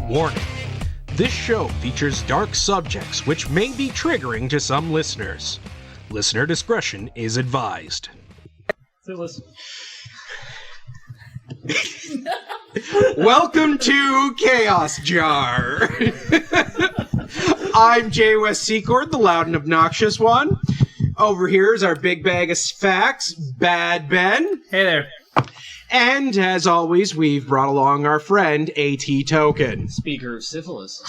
Warning. This show features dark subjects which may be triggering to some listeners. Listener discretion is advised. So listen. Welcome to Chaos Jar. I'm J Wes Secord, the loud and obnoxious one. Over here is our big bag of facts, Bad Ben. Hey there. And as always, we've brought along our friend, AT Token. Speaker of syphilis.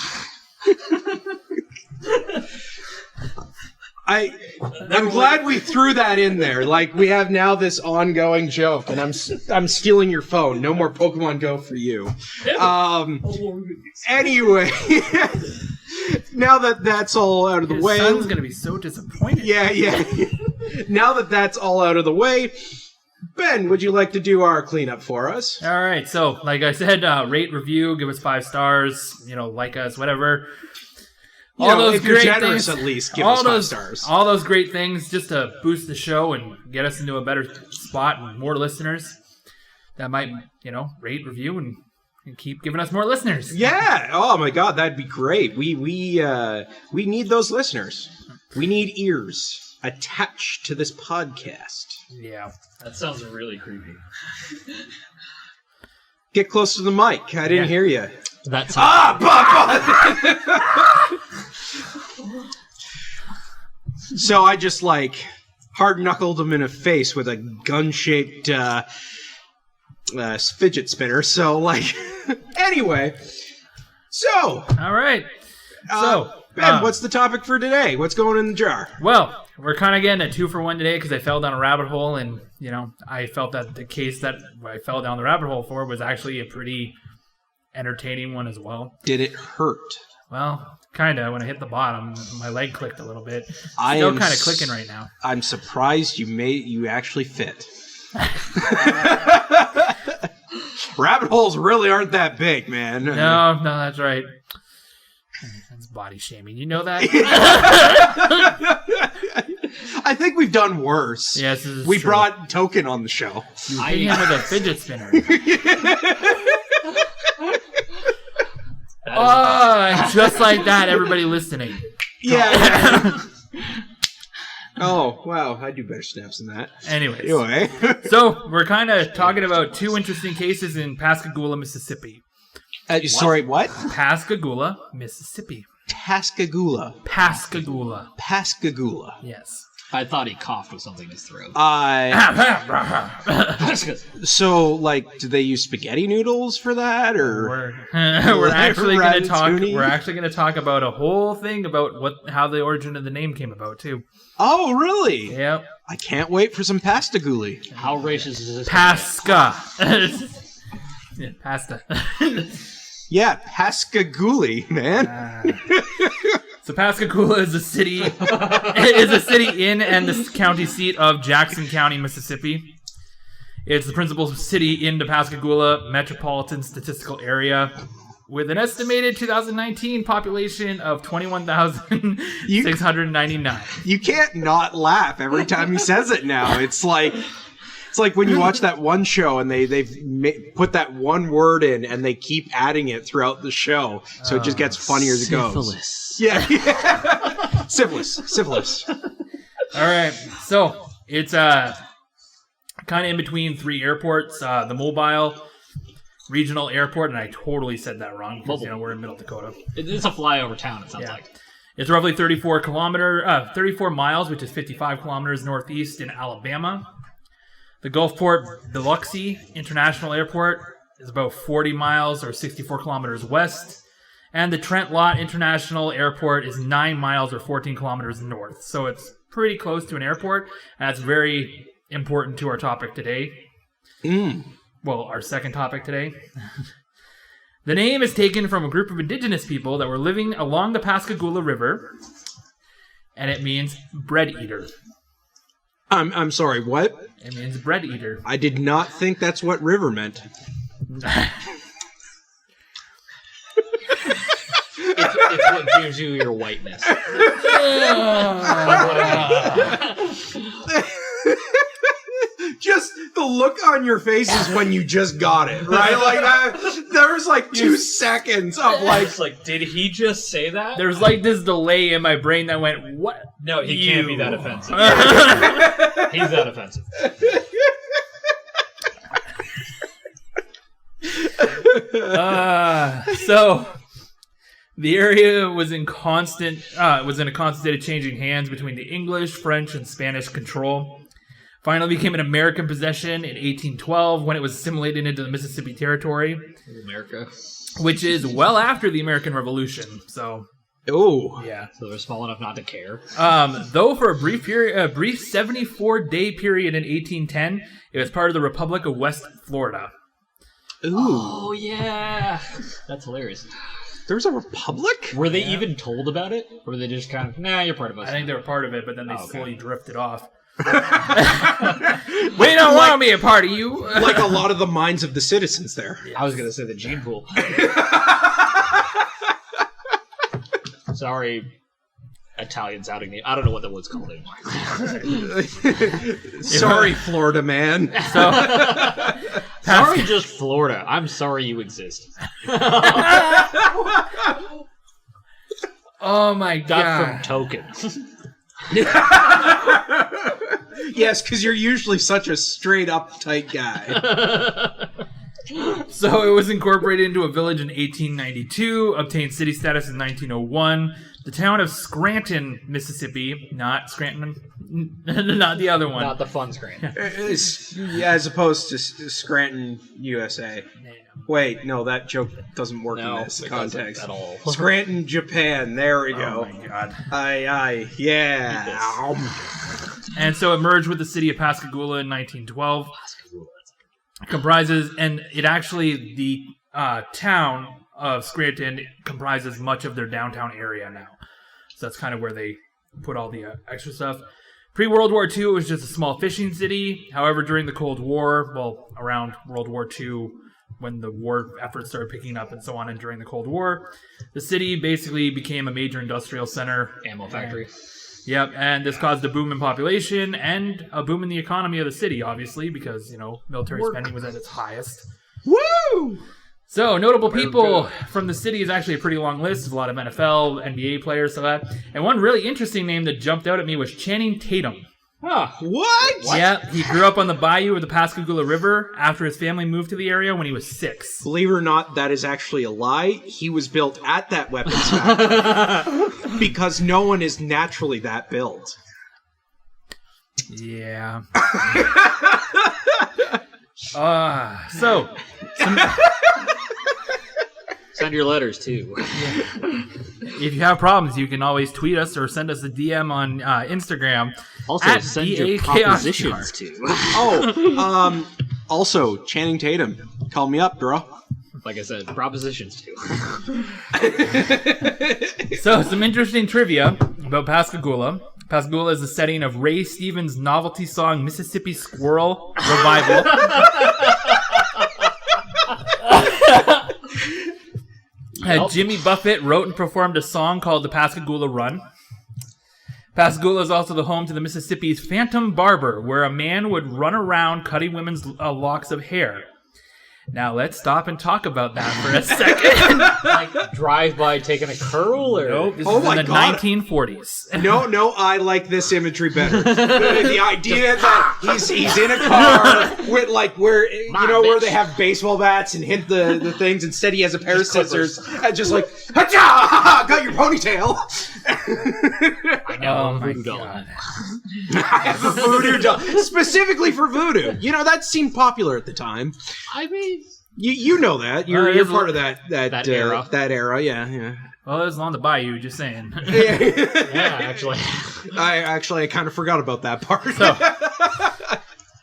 I'm glad we threw that in there. Like, we have now this ongoing joke, and I'm stealing your phone. No more Pokemon Go for you. Anyway, now that that's all out of the way, His son's gonna be so disappointed. Yeah. Now that that's all out of the way, Ben, would you like to do our cleanup for us? All right. So, like I said, rate, review, give us 5 stars. Like us, whatever. All those if you're generous, things, at least give us 5 stars. All those great things just to boost the show and get us into a better spot and more listeners. That might, rate, review, and keep giving us more listeners. Yeah. Oh my God, that'd be great. We need those listeners. We need ears attached to this podcast. Yeah. That sounds really creepy. Get close to the mic. I didn't hear you. That's So I just hard-knuckled him in the face with a gun-shaped fidget spinner. So anyway. So. All right. Ben, what's the topic for today? What's going in the jar? Well, we're kind of getting a 2-for-1 today because I fell down a rabbit hole, and I felt that the case that I fell down the rabbit hole for was actually a pretty entertaining one as well. Did it hurt? Well, kind of. When I hit the bottom, my leg clicked a little bit. Still kind of clicking right now. I'm surprised you actually fit. Rabbit holes really aren't that big, man. No, that's right. That's body shaming. You know that? I think we've done worse. Yes, this is we true. Brought Token on the show. You hit him with a fidget spinner. Oh, just like that, everybody listening. Yeah. Oh, wow. I do better snaps than that. Anyway. So, we're kind of talking about 2 interesting cases in Pascagoula, Mississippi. Sorry, what? Pascagoula, Mississippi. Pascagoula. Pascagoula. Yes. I thought he coughed with something in his throat. So, do they use spaghetti noodles for that, or we're actually going to talk? We're actually going to talk about a whole thing about how the origin of the name came about too. Oh, really? Yep. I can't wait for some Pascagoula. How racist is this? Yeah, pasta. Yeah, Pascagoula, man. So Pascagoula is a city in and the county seat of Jackson County, Mississippi. It's the principal city in the Pascagoula Metropolitan Statistical Area with an estimated 2019 population of 21,699. You can't not laugh every time he says it now. It's like when you watch that one show and they've put that one word in and they keep adding it throughout the show, so it just gets funnier as it goes. Syphilis. Yeah. Syphilis. All right, so it's kind of in between 3 airports. The Mobile Regional Airport, and I totally said that wrong because we're in Middle Dakota. It's a flyover town. It sounds like. It's roughly 34 miles, which is 55 kilometers northeast in Alabama. The Gulfport Biloxi International Airport is about 40 miles or 64 kilometers west. And the Trent Lott International Airport is 9 miles or 14 kilometers north. So it's pretty close to an airport. And that's very important to our topic today. Well, our second topic today. The name is taken from a group of indigenous people that were living along the Pascagoula River. And it means bread eater. I'm sorry, what? It means bread eater. I did not think that's what river meant. It's what gives you your whiteness. Just the look on your face is when you just got it, right? Like there was like 2 seconds of like, It's like, did he just say that? There's like this delay in my brain that went, what? No, he can't be that offensive. He's that offensive. So the area was in a constant state of changing hands between the English, French, and Spanish control. Finally became an American possession in 1812 when it was assimilated into the Mississippi Territory, America. which is well after the American Revolution. So, oh yeah. So they're small enough not to care. Though for a brief 74-day period in 1810, it was part of the Republic of West Florida. ooh, Oh, yeah. That's hilarious. there's a republic. Were they even told about it? Or were they just kind of, nah, you're part of us? I think they were part of it, but then they okay. slowly drifted off. We don't want to be a part of you. Like a lot of the minds of the citizens there. I was going to say the gene pool. Sorry, Italians outing me. I don't know what the word's called anymore. Sorry, Florida man. So, Sorry, just Florida. I'm sorry you exist. oh my Got god. from token. Yes, because you're usually such a straight uptight guy. So it was incorporated into a village in 1892, obtained city status in 1901. The town of Scranton, Mississippi, not Scranton, not the other one. Not the fun Scranton. As opposed to Scranton, USA. Wait, no, that joke doesn't work in this context. At all. Scranton, Japan. There we go. Oh my god. Aye, yeah. And so it merged with the city of Pascagoula in 1912. Comprises, and it actually, the town of Scranton comprises much of their downtown area now. So that's kind of where they put all the extra stuff. Pre-World War II, it was just a small fishing city. However, during the Cold War, well, around World War II, when the war efforts started picking up and so on, and during the Cold War, the city basically became a major industrial center. Ammo factory. Yep, and this caused a boom in population and a boom in the economy of the city, obviously, because, military spending was at its highest. Woo! So, notable people from the city is actually a pretty long list. There's a lot of NFL, NBA players, so that. And one really interesting name that jumped out at me was Channing Tatum. Huh. What? Yeah, he grew up on the bayou of the Pascagoula River after his family moved to the area when he was 6. Believe it or not, that is actually a lie. He was built at that weapons factory because no one is naturally that built. Yeah. So... Send your letters, too. If you have problems, you can always tweet us or send us a DM on Instagram. Also, at send your DAKOSR. propositions, too. Also, Channing Tatum. Call me up, bro. Like I said, propositions, too. So, some interesting trivia about Pascagoula. Pascagoula is the setting of Ray Stevens' novelty song Mississippi Squirrel Revival. Jimmy Buffett wrote and performed a song called the Pascagoula Run. Pascagoula is also the home to the Mississippi's Phantom Barber, where a man would run around cutting women's locks of hair. Now, let's stop and talk about that for a second. Like, drive-by taking a curl, or... Nope, this Oh is in my the God. 1940s. No, I like this imagery better. The idea that he's in a car with where where they have baseball bats and hit the things. Instead, he has a pair of scissors and just like, ha-cha! Got your ponytail. I know, Oh my voodoo doll. god. I have a voodoo doll specifically for voodoo. That seemed popular at the time. I mean... You know that you're part of that era. That era, yeah. Well, it was on the bayou, just saying. Yeah, actually. I kind of forgot about that part. So,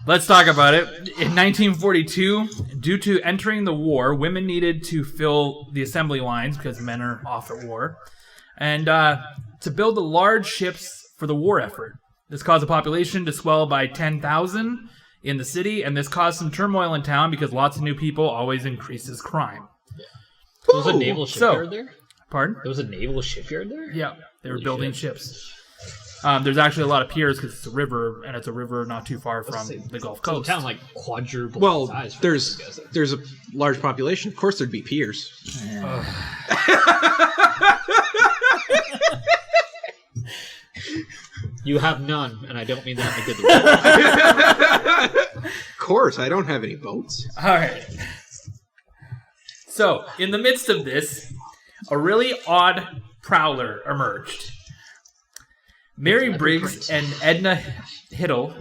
let's talk about it. In 1942, due to entering the war, women needed to fill the assembly lines because men are off at war, and to build the large ships for the war effort. This caused the population to swell by 10,000 in the city, and this caused some turmoil in town because lots of new people always increases crime. There was a naval shipyard there? Pardon? There was a naval shipyard there? Yeah, they were building ships. There's actually a lot of piers because it's a river, and it's a river not too far from the Gulf Coast. It's a town like quadruple Well, size. there's a large population. Of course, there'd be piers. You have none, and I don't mean that in a good way. Of course, I don't have any boats. All right. So, in the midst of this, a really odd prowler emerged. Mary Briggs and Edna Hiddle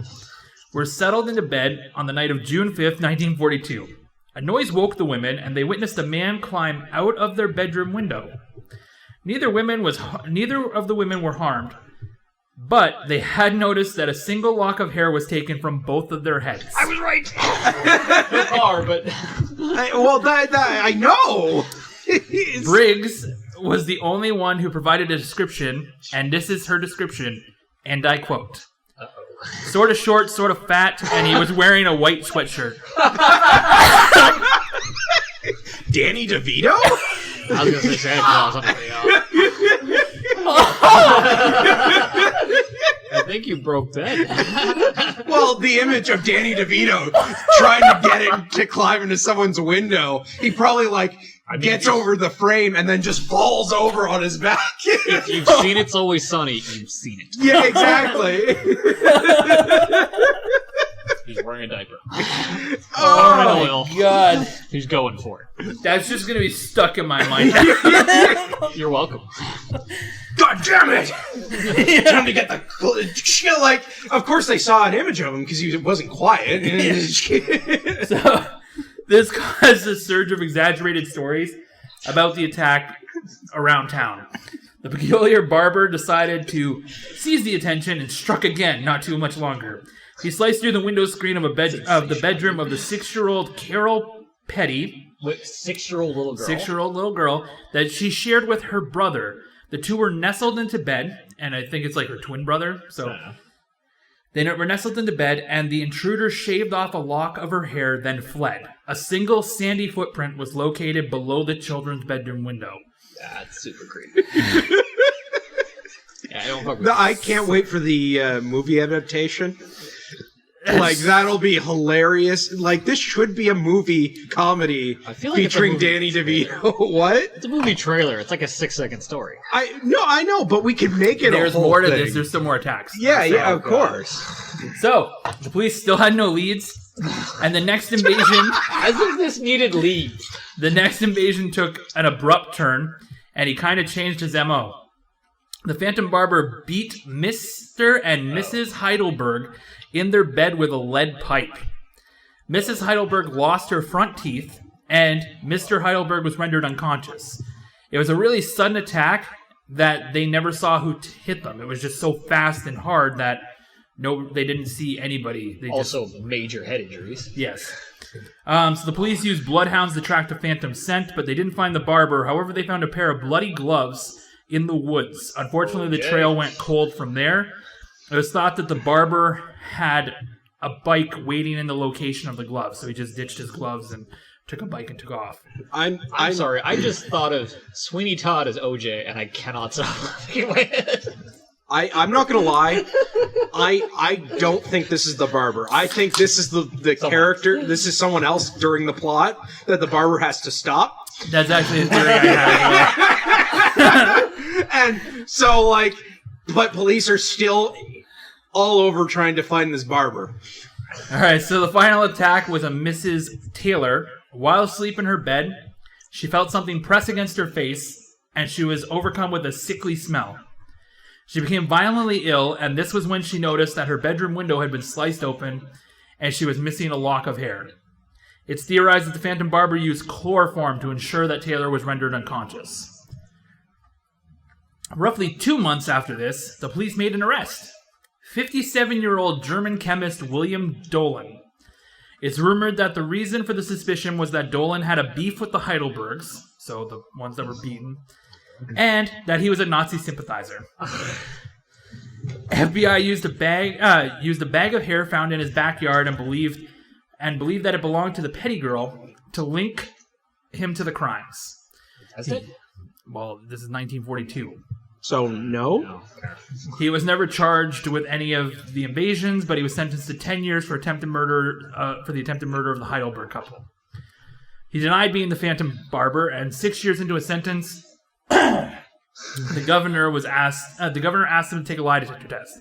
were settled into bed on the night of June 5th, 1942. A noise woke the women, and they witnessed a man climb out of their bedroom window. Neither of the women were harmed, but they had noticed that a single lock of hair was taken from both of their heads. I was right. You are, but I know. Briggs was the only one who provided a description, and this is her description, and I quote, "Sort of short, sort of fat, and he was wearing a white sweatshirt." Danny DeVito? I was gonna say Santa Claus on the way out. I think you broke Ben. Well, the image of Danny DeVito trying to get it to climb into someone's window, he probably gets over the frame and then just falls over on his back. If you've seen It's Always Sunny, you've seen it. Yeah, exactly. He's wearing a diaper. Oh my god. He's going for it. That's just going to be stuck in my mind. You're welcome. God damn it! Time to get the... of course they saw an image of him because he wasn't quiet. So, this caused a surge of exaggerated stories about the attack around town. The peculiar barber decided to seize the attention and struck again, not too much longer. He sliced through the window screen of the bedroom of the 6-year-old Carol Petty. What, 6-year-old little girl? 6-year-old little girl that she shared with her brother. The two were nestled into bed, and I think it's like her twin brother. So they were nestled into bed, and the intruder shaved off a lock of her hair, then fled. A single sandy footprint was located below the children's bedroom window. That's super creepy. Yeah, I don't fuck with I can't wait for the movie adaptation. That'll be hilarious. This should be a movie comedy featuring Danny DeVito. What? It's a movie trailer. It's like a 6-second story. I know, but we could make it There's a whole more to thing. this. There's still more attacks. Yeah, of course. So, the police still had no leads, and the next invasion... As if this needed leads. The next invasion took an abrupt turn, and he kind of changed his M.O. The Phantom Barber beat Mr. and Mrs. Heidelberg in their bed with a lead pipe. Mrs. Heidelberg lost her front teeth, and Mr. Heidelberg was rendered unconscious. It was a really sudden attack that they never saw who hit them. It was just so fast and hard that they didn't see anybody. They also major head injuries. Yes. So the police used bloodhounds to track the Phantom's scent, but they didn't find the barber. However, they found a pair of bloody gloves in the woods. Unfortunately, the trail went cold from there. It was thought that the barber had a bike waiting in the location of the gloves, so he just ditched his gloves and took a bike and took off. I'm sorry, I just thought of Sweeney Todd as OJ, and I cannot stop laughing with it. I'm not gonna lie. I don't think this is the barber. I think this is the character. This is someone else during the plot that the barber has to stop. That's actually a theory I had. And so, but police are still all over trying to find this barber. All right, so the final attack was a Mrs. Taylor. While asleep in her bed, she felt something press against her face, and she was overcome with a sickly smell. She became violently ill, and this was when she noticed that her bedroom window had been sliced open, and she was missing a lock of hair. It's theorized that the Phantom Barber used chloroform to ensure that Taylor was rendered unconscious. Roughly 2 months after this, the police made an arrest. 57-year-old German chemist William Dolan. It's rumored that the reason for the suspicion was that Dolan had a beef with the Heidelbergs, so the ones that were beaten, and that he was a Nazi sympathizer. FBI used a bag of hair found in his backyard and believed that it belonged to the Petty girl to link him to the crimes. That's it? Well, this is 1942. So no. No. He was never charged with any of the invasions, but he was sentenced to 10 years for attempted murder for the attempted murder of the Heidelberg couple. He denied being the Phantom Barber, and 6 years into his sentence, the governor asked him to take a lie detector test.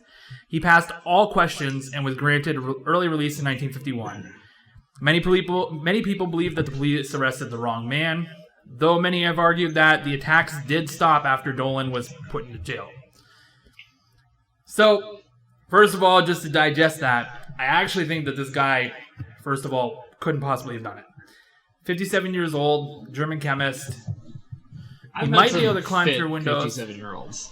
He passed all questions and was granted early release in 1951. Many people believe that the police arrested the wrong man, though many have argued that the attacks did stop after Dolan was put into jail. So, first of all, just to digest that, I actually think that this guy, first of all, couldn't possibly have done it. 57 years old, German chemist. He might be able to climb through windows. 57-year-olds.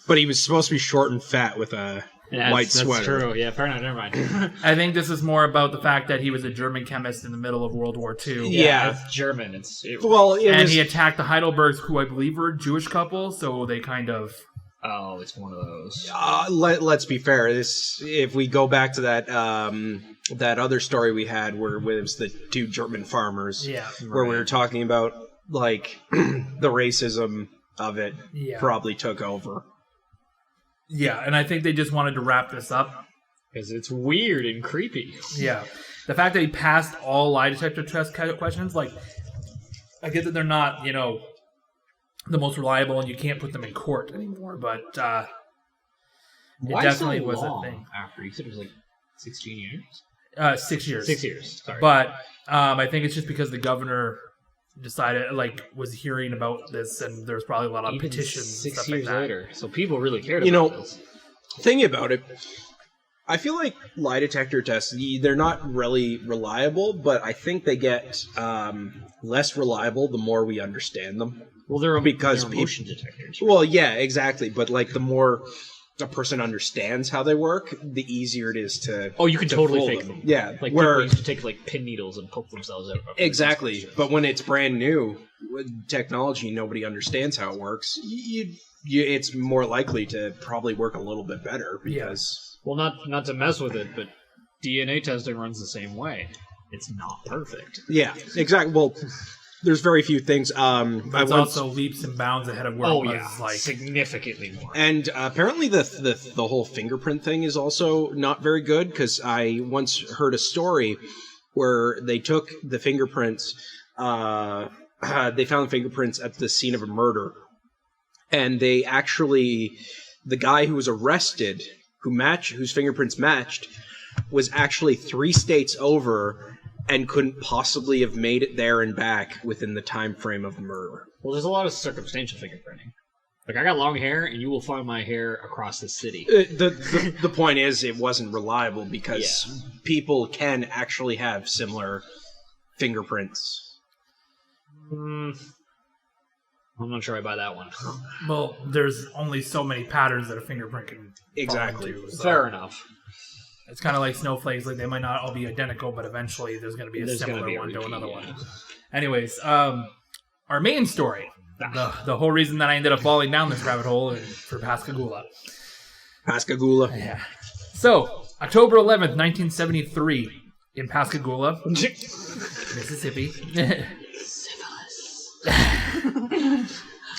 But he was supposed to be short and fat with a white sweater. That's true. Yeah, fair enough. Never mind. I think this is more about the fact that he was a German chemist in the middle of World War II. Yeah. It's German. He attacked the Heidelbergs, who I believe were a Jewish couple, so they kind of... Oh, it's one of those. Let's be fair. If we go back to that that other story we had where it was the two German farmers, where we were talking about like the racism of it probably took over. Yeah, and I think they just wanted to wrap this up. Because it's weird and creepy. Yeah. The fact that he passed all lie detector test questions, like, I get that they're not, the most reliable and you can't put them in court anymore, but it definitely so was long a thing. After you said it was like 16 years? 6 years. 6 years, sorry. But I think it's just because the governor decided, was hearing about this, and there was probably a lot of petitions. 6 years later, so people really cared about this. Thinking about it, I feel like lie detector tests, they're not really reliable, but I think they get less reliable the more we understand them. Well, they're motion detectors. Right? Well, yeah, exactly. But the more a person understands how they work, the easier it is to. Oh, you can totally fake them. Yeah, like people used to take pin needles and poke themselves out. Exactly, but when it's brand new with technology, nobody understands how it works. It's more likely to probably work a little bit better because. Well, not to mess with it, but DNA testing runs the same way. It's not perfect. Yeah, exactly. Well. There's very few things. But it's also leaps and bounds ahead of where it was significantly more. And apparently the whole fingerprint thing is also not very good because I once heard a story where they took the fingerprints. They found the fingerprints at the scene of a murder, and the guy who was arrested, whose fingerprints matched, was actually 3 states over. And couldn't possibly have made it there and back within the time frame of the murder. Well, there's a lot of circumstantial fingerprinting. Like, I got long hair, and you will find my hair across the city. The point is, it wasn't reliable because people can actually have similar fingerprints. I'm not sure I buy that one. Well, there's only so many patterns that a fingerprint can exactly. fall into, so. Fair enough. It's kind of like snowflakes. Like, they might not all be identical, but eventually there's going to be a similar one to another one. Anyways, our main story, the whole reason that I ended up falling down this rabbit hole for Pascagoula. Pascagoula. Yeah. So, October 11th, 1973, in Pascagoula, Mississippi.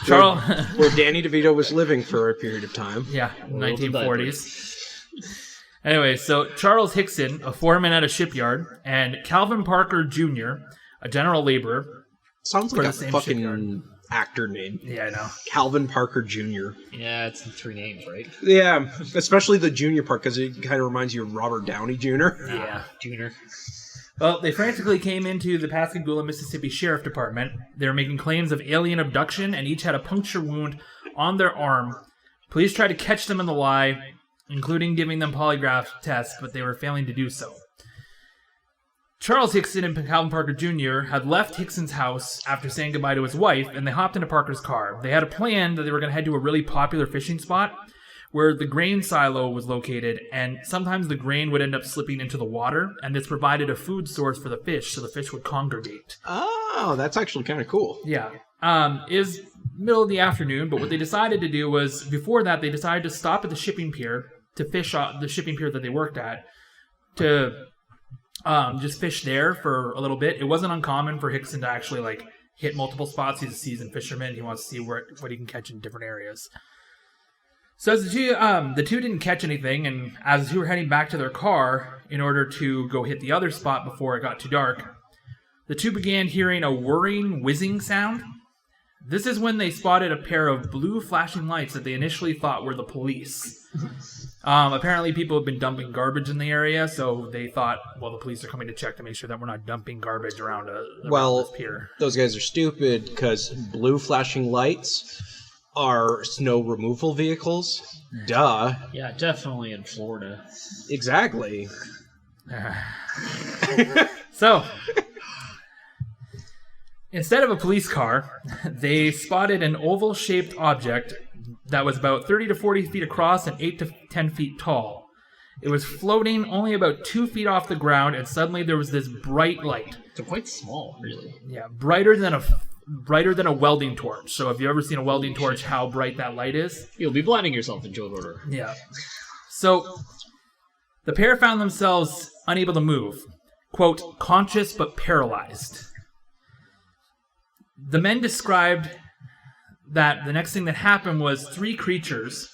Charles, where Danny DeVito was living for a period of time. Yeah, 1940s. Anyway, so Charles Hickson, a foreman at a shipyard, and Calvin Parker Jr., a general laborer. Sounds like a fucking shipyard. Actor name. Yeah, I know. Calvin Parker Jr. Yeah, it's 3 names, right? Yeah, especially the junior part, because it kind of reminds you of Robert Downey Jr. Yeah. Jr. Well, they frantically came into the Pascagoula, Mississippi Sheriff Department. They were making claims of alien abduction, and each had a puncture wound on their arm. Police tried to catch them in the lie, including giving them polygraph tests, but they were failing to do so. Charles Hickson and Calvin Parker Jr. had left Hickson's house after saying goodbye to his wife, and they hopped into Parker's car. They had a plan that they were going to head to a really popular fishing spot where the grain silo was located, and sometimes the grain would end up slipping into the water, and this provided a food source for the fish, so the fish would congregate. Oh, that's actually kind of cool. Yeah. Is middle of the afternoon, but what they decided to do was, before that, they decided to stop at the shipping pier to fish off the shipping pier that they worked at, to just fish there for a little bit. It wasn't uncommon for Hickson to actually hit multiple spots. He's a seasoned fisherman. He wants to see what he can catch in different areas. So as the two didn't catch anything, and as the two were heading back to their car in order to go hit the other spot before it got too dark, the two began hearing a whirring, whizzing sound. This is when they spotted a pair of blue flashing lights that they initially thought were the police. Apparently people have been dumping garbage in the area, so they thought, well, the police are coming to check to make sure that we're not dumping garbage around this pier. Those guys are stupid because blue flashing lights are snow removal vehicles. Duh. Yeah, definitely in Florida. Exactly. So, instead of a police car, they spotted an oval-shaped object that was about 30 to 40 feet across and 8 to 10 feet tall. It was floating only about 2 feet off the ground, and suddenly there was this bright light. They're quite small, really. Yeah, brighter than a welding torch. So if you've ever seen a welding torch, how bright that light is. You'll be blinding yourself in short order. Yeah. So the pair found themselves unable to move. Quote, conscious but paralyzed. The men described that the next thing that happened was 3 creatures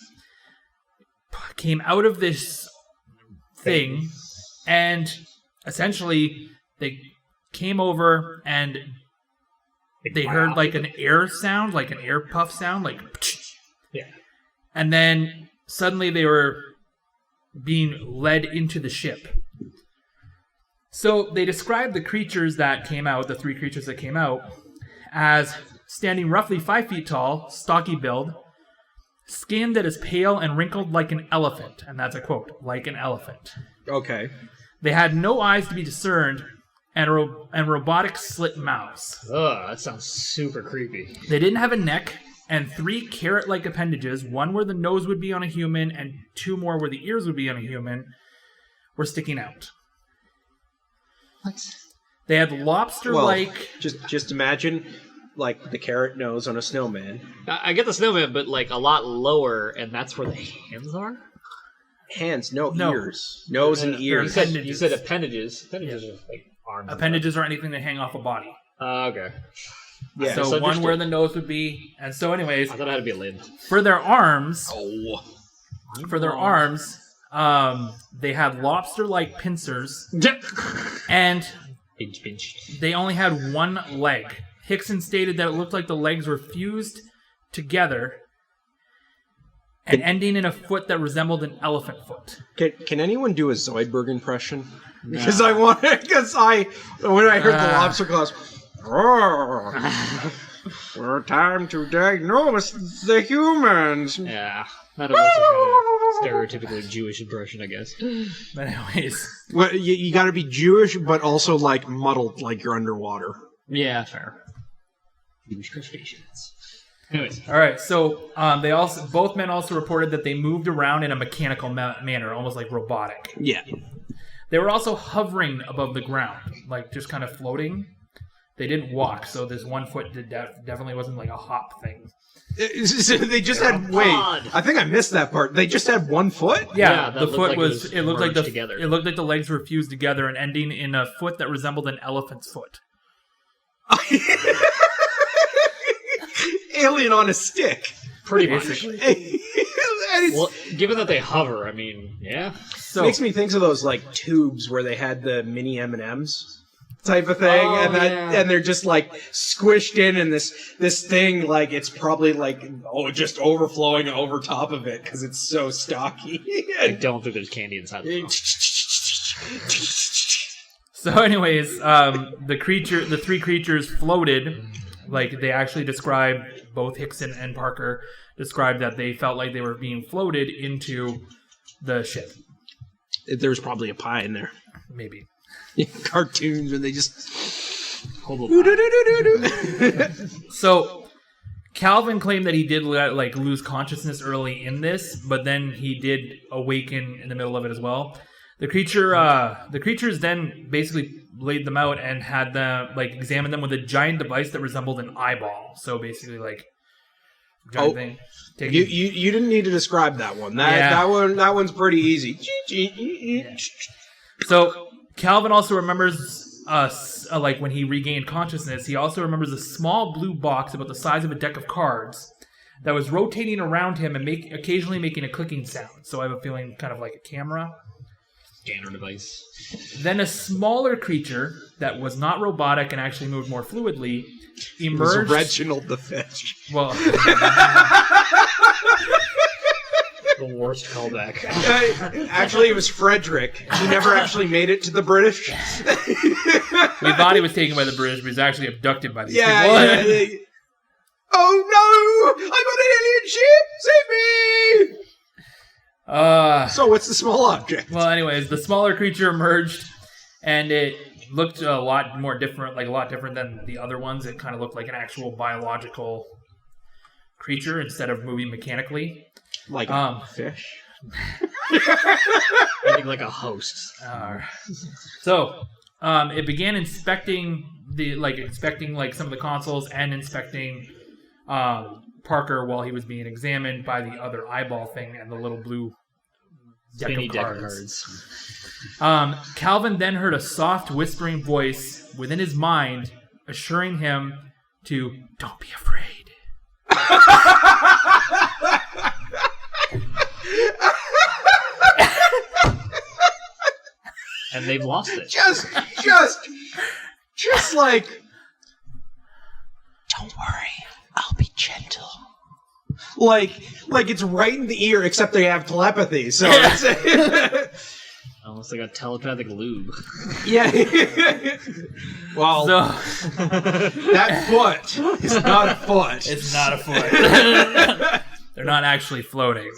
came out of this thing, and essentially they came over and they heard like an air sound, like an air puff sound, like yeah. And then suddenly they were being led into the ship. So they described the creatures that came out, the 3 creatures that came out, as standing roughly 5 feet tall, stocky build, skin that is pale and wrinkled like an elephant. And that's a quote, like an elephant. Okay. They had no eyes to be discerned and robotic slit mouths. Ugh, that sounds super creepy. They didn't have a neck, and 3 carrot-like appendages, one where the nose would be on a human and 2 more where the ears would be on a human, were sticking out. What? They had lobster-like... Well, just imagine, like, the carrot nose on a snowman. I get the snowman, but like a lot lower, and that's where the hands are? Hands, no ears. Nose and ears. You said appendages. Appendages are like arms. Appendages are anything that hang off a body. Okay. Yeah. So one where the nose would be, and so anyways... I thought it had to be a lid. For their arms... Oh. For their arms, they had lobster-like pincers, and Pinch. they only had 1 leg. Hickson stated that it looked like the legs were fused together and ending in a foot that resembled an elephant foot. Can anyone do a Zoidberg impression? Because when I heard the lobster claws, time to diagnose the humans. Yeah, that was a stereotypically Jewish impression, I guess. But anyways, well, you got to be Jewish, but also like muddled, like you're underwater. Yeah, fair. Jewish crustaceans. Anyways, all right. So both men also reported that they moved around in a mechanical manner, almost like robotic. Yeah. They were also hovering above the ground, like just kind of floating. They didn't walk, so this 1 foot definitely wasn't like a hop thing. They just had I think I missed that part. They just had 1 foot. Yeah, the foot like was. It looked like together. It looked like the legs were fused together and ending in a foot that resembled an elephant's foot. Alien on a stick. Pretty much. Well, given that they hover, I mean, yeah. So makes me think of those like tubes where they had the mini M&Ms type of thing, and they're just like squished in this thing, like it's probably like just overflowing over top of it because it's so stocky. I don't think there's candy inside the phone. So, anyways, the 3 creatures floated. Like they actually described, both Hickson and Parker described that they felt like they were being floated into the ship. There's probably a pie in there. Maybe. Cartoons when they just... So, Calvin claimed that he did lose consciousness early in this, but then he did awaken in the middle of it as well. The creatures then basically laid them out and had them examine them with a giant device that resembled an eyeball. So basically, giant thing. You didn't need to describe that one. That one's pretty easy. Yeah. So Calvin also remembers when he regained consciousness. He also remembers a small blue box about the size of a deck of cards that was rotating around him and occasionally making a clicking sound. So I have a feeling kind of like a camera. Scanner device. Then a smaller creature that was not robotic and actually moved more fluidly emerged. It was Reginald the fish. Well, The worst callback. Actually, it was Frederick. He never actually made it to the British. we thought he was taken by the British, but he's actually abducted by these people. Yeah. Oh no! I got an alien ship! Save me! So what's the small object? Well, anyways, the smaller creature emerged, and it looked a lot different than the other ones. It kind of looked like an actual biological creature instead of moving mechanically. Like a fish? I think like a host. So, it began inspecting some of the consoles and inspecting Parker while he was being examined by the other eyeball thing and the little blue deck of cards. Calvin then heard a soft whispering voice within his mind assuring him to don't be afraid. And they've lost it. Just like, don't worry, I'll be gentle. Like it's right in the ear, except they have telepathy, so it's... Almost like a telepathic lube. Yeah. Well, that foot is not a foot. It's not a foot. They're not actually floating.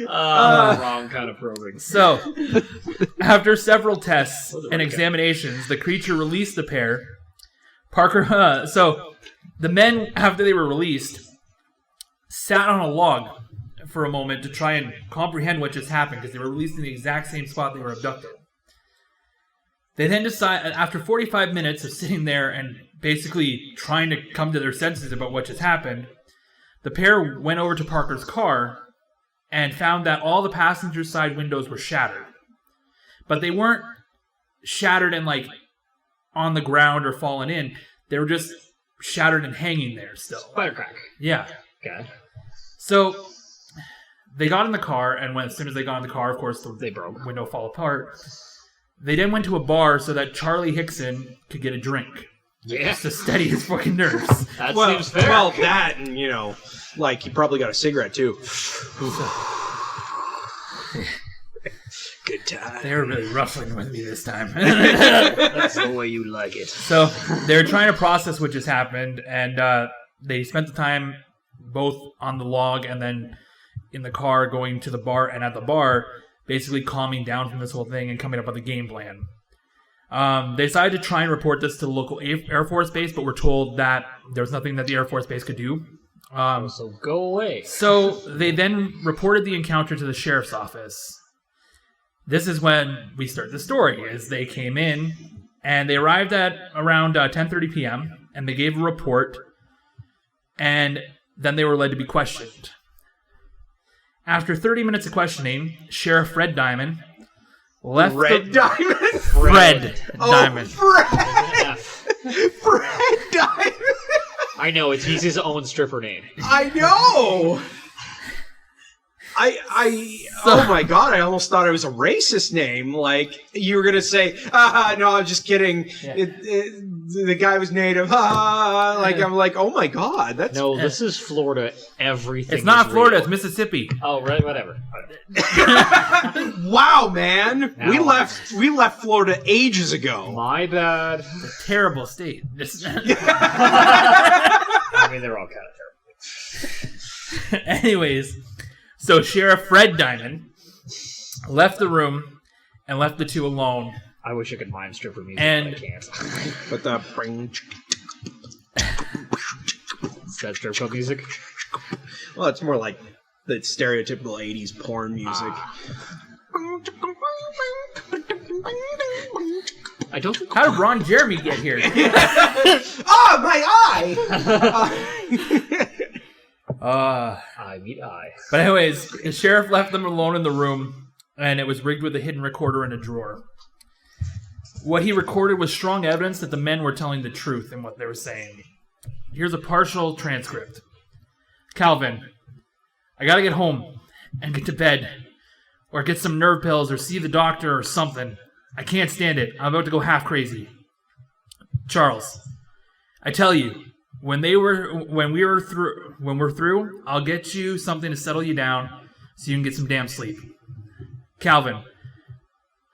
Wrong kind of probing. So, after several tests and examinations, the creature released the pair. Parker, so the men, after they were released, sat on a log for a moment to try and comprehend what just happened because they were released in the exact same spot they were abducted. They then decided, after 45 minutes of sitting there and basically trying to come to their senses about what just happened, the pair went over to Parker's car and found that all the passenger side windows were shattered. But they weren't shattered and like on the ground or fallen in. They were just shattered and hanging there still. Spider crack. Yeah. Okay. So they got in the car, and as soon as they got in the car, of course, They broke. window fell apart. They then went to a bar so that Charlie Hickson could get a drink. Yeah. Just to steady his fucking nerves. That seems fair. Well, that and, like, he probably got a cigarette, too. Good time. They were really ruffling with me this time. That's the way you like it. So they were trying to process what just happened, and they spent the time both on the log and then in the car going to the bar, and at the bar basically calming down from this whole thing and coming up with a game plan. They decided to try and report this to the local Air Force Base, but were told that there was nothing that the Air Force Base could do. So go away. So they then reported the encounter to the sheriff's office. This is when we start the story, as they came in, and they arrived at around 10:30 p.m., and they gave a report, and then they were led to be questioned. After 30 minutes of questioning, Sheriff Fred Diamond left Diamond? Fred Diamond. Fred Diamond! I know, he's his own stripper name. I know! Oh my god, I almost thought it was a racist name. Like, you were gonna say, no, I'm just kidding. Yeah. The guy was native. I'm like, oh my god, that's... No, this is Florida. Everything It's not is Florida, real. it's Mississippi. Oh, right, whatever. Wow, man! Now- We left Florida ages ago. My bad. It's a terrible state. I mean, they're all kind of terrible. Anyways, so Sheriff Fred Diamond left the room and left the two alone. I wish I could mime stripper music, And- but I can't. But the... Is that strip club music? Well, it's more like the stereotypical 80s porn music. I don't think... How did Ron Jeremy get here? Oh, my eye! I meet I. But anyways, the sheriff left them alone in the room, and it was rigged with a hidden recorder in a drawer. What he recorded was strong evidence that the men were telling the truth in what they were saying. Here's a partial transcript. Calvin, I gotta get home and get to bed, or get some nerve pills, or see the doctor, or something. I can't stand it. I'm about to go half crazy. Charles, I tell you, when we're through, I'll get you something to settle you down so you can get some damn sleep. Calvin,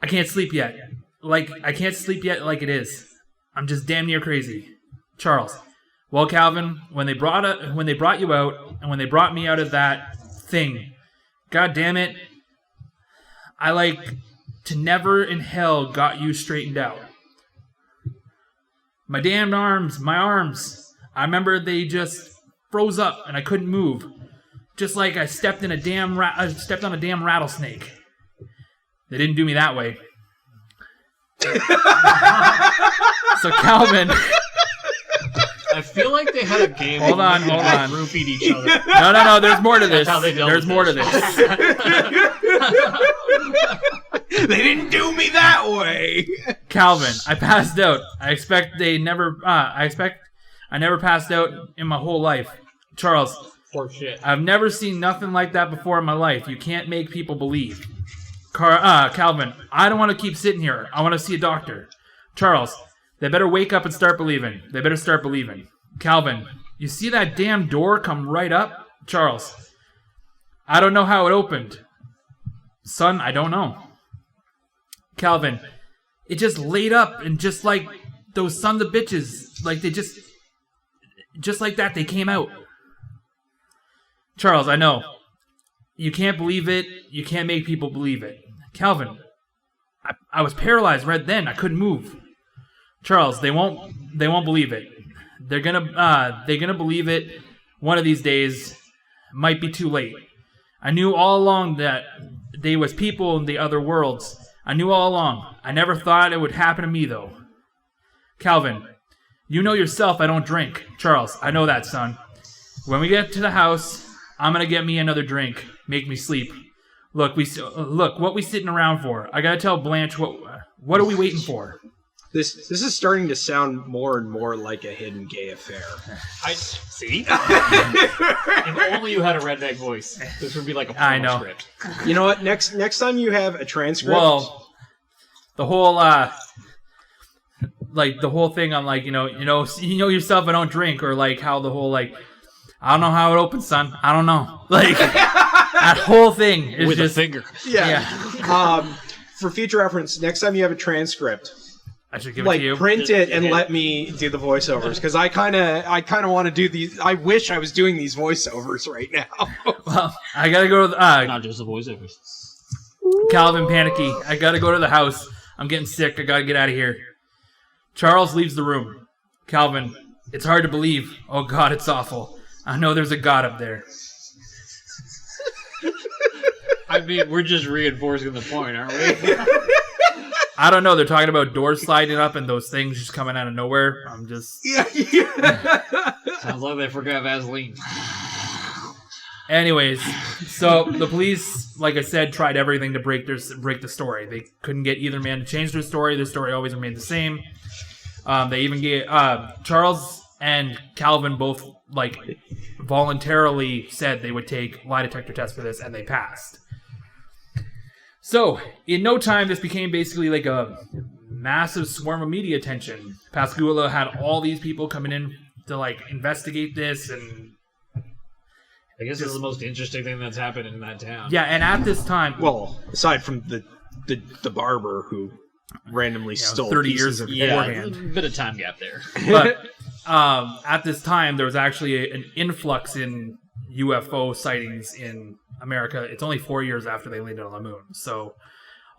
I can't sleep yet. I can't sleep yet like it is. I'm just damn near crazy. Charles, well, Calvin, when they brought you out, and when they brought me out of that thing, God damn it, I to never in hell got you straightened out. My damned arms, I remember they just froze up and I couldn't move. Just like I stepped on a damn rattlesnake. They didn't do me that way. So Calvin, I feel like they had a game. Hold on. Roofied each other. No. There's more to this. That's how they dealt There's with more to this. this. They didn't do me that way. Calvin, I passed out. I never passed out in my whole life. Charles, For shit. I've never seen nothing like that before in my life. You can't make people believe. Calvin, I don't want to keep sitting here. I want to see a doctor. Charles, they better wake up and start believing. They better start believing. Calvin, you see that damn door come right up? Charles, I don't know how it opened. Son, I don't know. Calvin, it just laid up, and just like those sons of bitches, like they just like that, they came out. Charles, I know. You can't believe it. You can't make people believe it. Calvin, I was paralyzed right then. I couldn't move. Charles, they won't believe it. They're gonna believe it one of these days. Might be too late. I knew all along that they was people in the other worlds. I knew all along. I never thought it would happen to me, though. Calvin, you know yourself I don't drink. Charles, I know that, son. When we get to the house, I'm gonna get me another drink. Make me sleep. Look, what we sitting around for? I gotta tell Blanche what are we waiting for? This is starting to sound more and more like a hidden gay affair. I see. If only you had a redneck voice, this would be like a porno script. You know what? Next time you have a transcript. Well, the whole the whole thing on you know yourself I don't drink, or like how the whole I don't know how it opens, son. I don't know. That whole thing is with just a finger. Yeah. For future reference, next time you have a transcript, I should give it to you. Print it and let me do the voiceovers, because I kind of want to do these. I wish I was doing these voiceovers right now. Well, I gotta go to Not just the voiceovers. Calvin Panicky. I gotta go to the house. I'm getting sick. I gotta get out of here. Charles leaves the room. Calvin, it's hard to believe. Oh God, it's awful. I know there's a God up there. I mean, we're just reinforcing the point, aren't we? I don't know. They're talking about doors sliding up and those things just coming out of nowhere. I'm just... Yeah. Sounds like they forgot Vaseline. Anyways, so the police, like I said, tried everything to break the story. They couldn't get either man to change their story. Their story always remained the same. They even gave... Charles and Calvin both, voluntarily said they would take lie detector tests for this, and they passed. So, in no time, this became basically like a massive swarm of media attention. Pascagoula had all these people coming in to, investigate this, and... I guess it's the most interesting thing that's happened in that town. Yeah, and at this time... Well, aside from the barber who randomly stole 30 pieces years of beforehand. A bit of time gap there. But at this time, there was actually an influx in UFO sightings in America. It's only 4 years after they landed on the moon. So,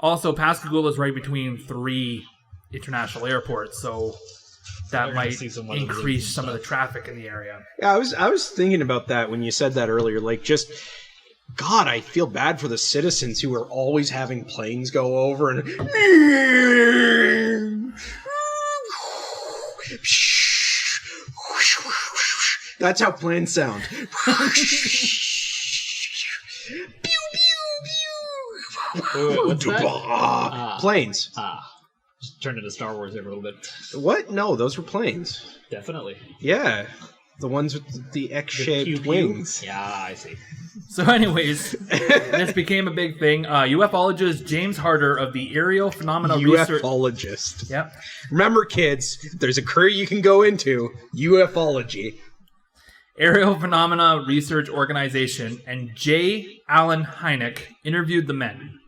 also, Pascagoula is right between 3 international airports, so that might increase some of the traffic in the area. Yeah, I was thinking about that when you said that earlier. God, I feel bad for the citizens who are always having planes go over and... That's how planes sound. What's that? Planes. Just turned into Star Wars there for a little bit. What? No, those were planes. Definitely. Yeah. The ones with the X-shaped wings. Yeah, I see. So anyways, this became a big thing. UFologist James Harder of the Aerial Phenomena Research... UFologist. Yep. Remember, kids, there's a career you can go into. UFology. Aerial Phenomena Research Organization and J. Allen Hynek interviewed the men.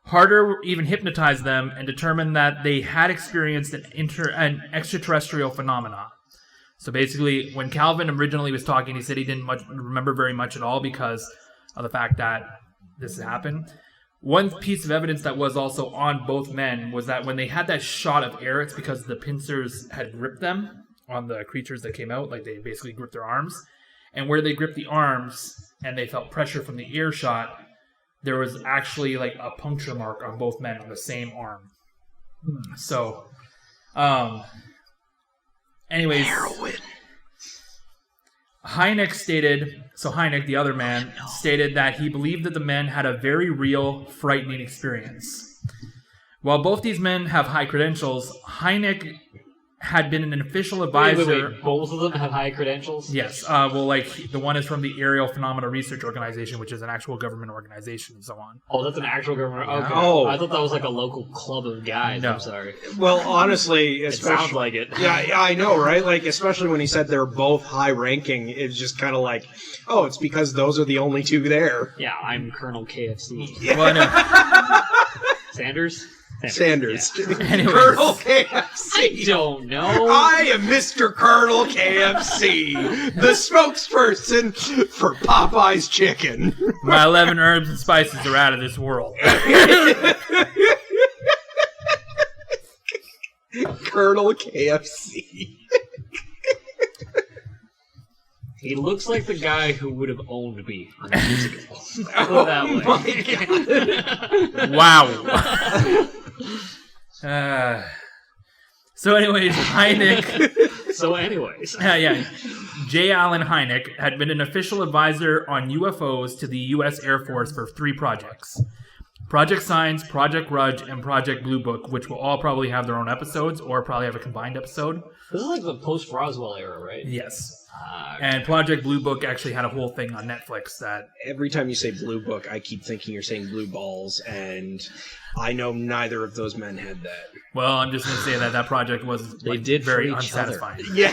Harder even hypnotized them and determined that they had experienced an extraterrestrial phenomena. So basically, when Calvin originally was talking, he said he didn't remember very much at all because of the fact that this happened. One piece of evidence that was also on both men was that when they had that shot of air, it's because the pincers had gripped them on the creatures that came out. Like, they basically gripped their arms. And where they gripped the arms and they felt pressure from the air shot, there was actually like a puncture mark on both men on the same arm. So, anyways, heroin. Hynek, the other man, stated that he believed that the men had a very real, frightening experience. While both these men have high credentials, Hynek had been an official advisor. Wait. Both of them have high credentials? Yes. Well, like, the one is from the Aerial Phenomena Research Organization, which is an actual government organization and so on. Oh, that's an actual government. Okay. Oh. I thought that was like a local club of guys. No. I'm sorry. Well, honestly, It especially... sounds like it. Yeah, I know, right? Like, especially when he said they're both high-ranking, it's just kind of like, oh, it's because those are the only two there. Yeah, I'm Colonel KFC. Well, no. Sanders? Sanders. Yeah. Anyways. Colonel KFC. I don't know. I am Mr. Colonel KFC, the spokesperson for Popeye's Chicken. My 11 herbs and spices are out of this world. Colonel KFC. He looks like the guy who would have owned me on a musical. Put it that way. Wow. So anyways, Hynek... So anyways. J. Allen Hynek had been an official advisor on UFOs to the U.S. Air Force for 3 projects. Project Signs, Project Grudge, and Project Blue Book, which will all probably have their own episodes, or probably have a combined episode. This is like the post-Roswell era, right? Yes. And Project Blue Book actually had a whole thing on Netflix that... Every time you say Blue Book, I keep thinking you're saying Blue Balls, and I know neither of those men had that. Well, I'm just going to say that project was very unsatisfying. Yeah.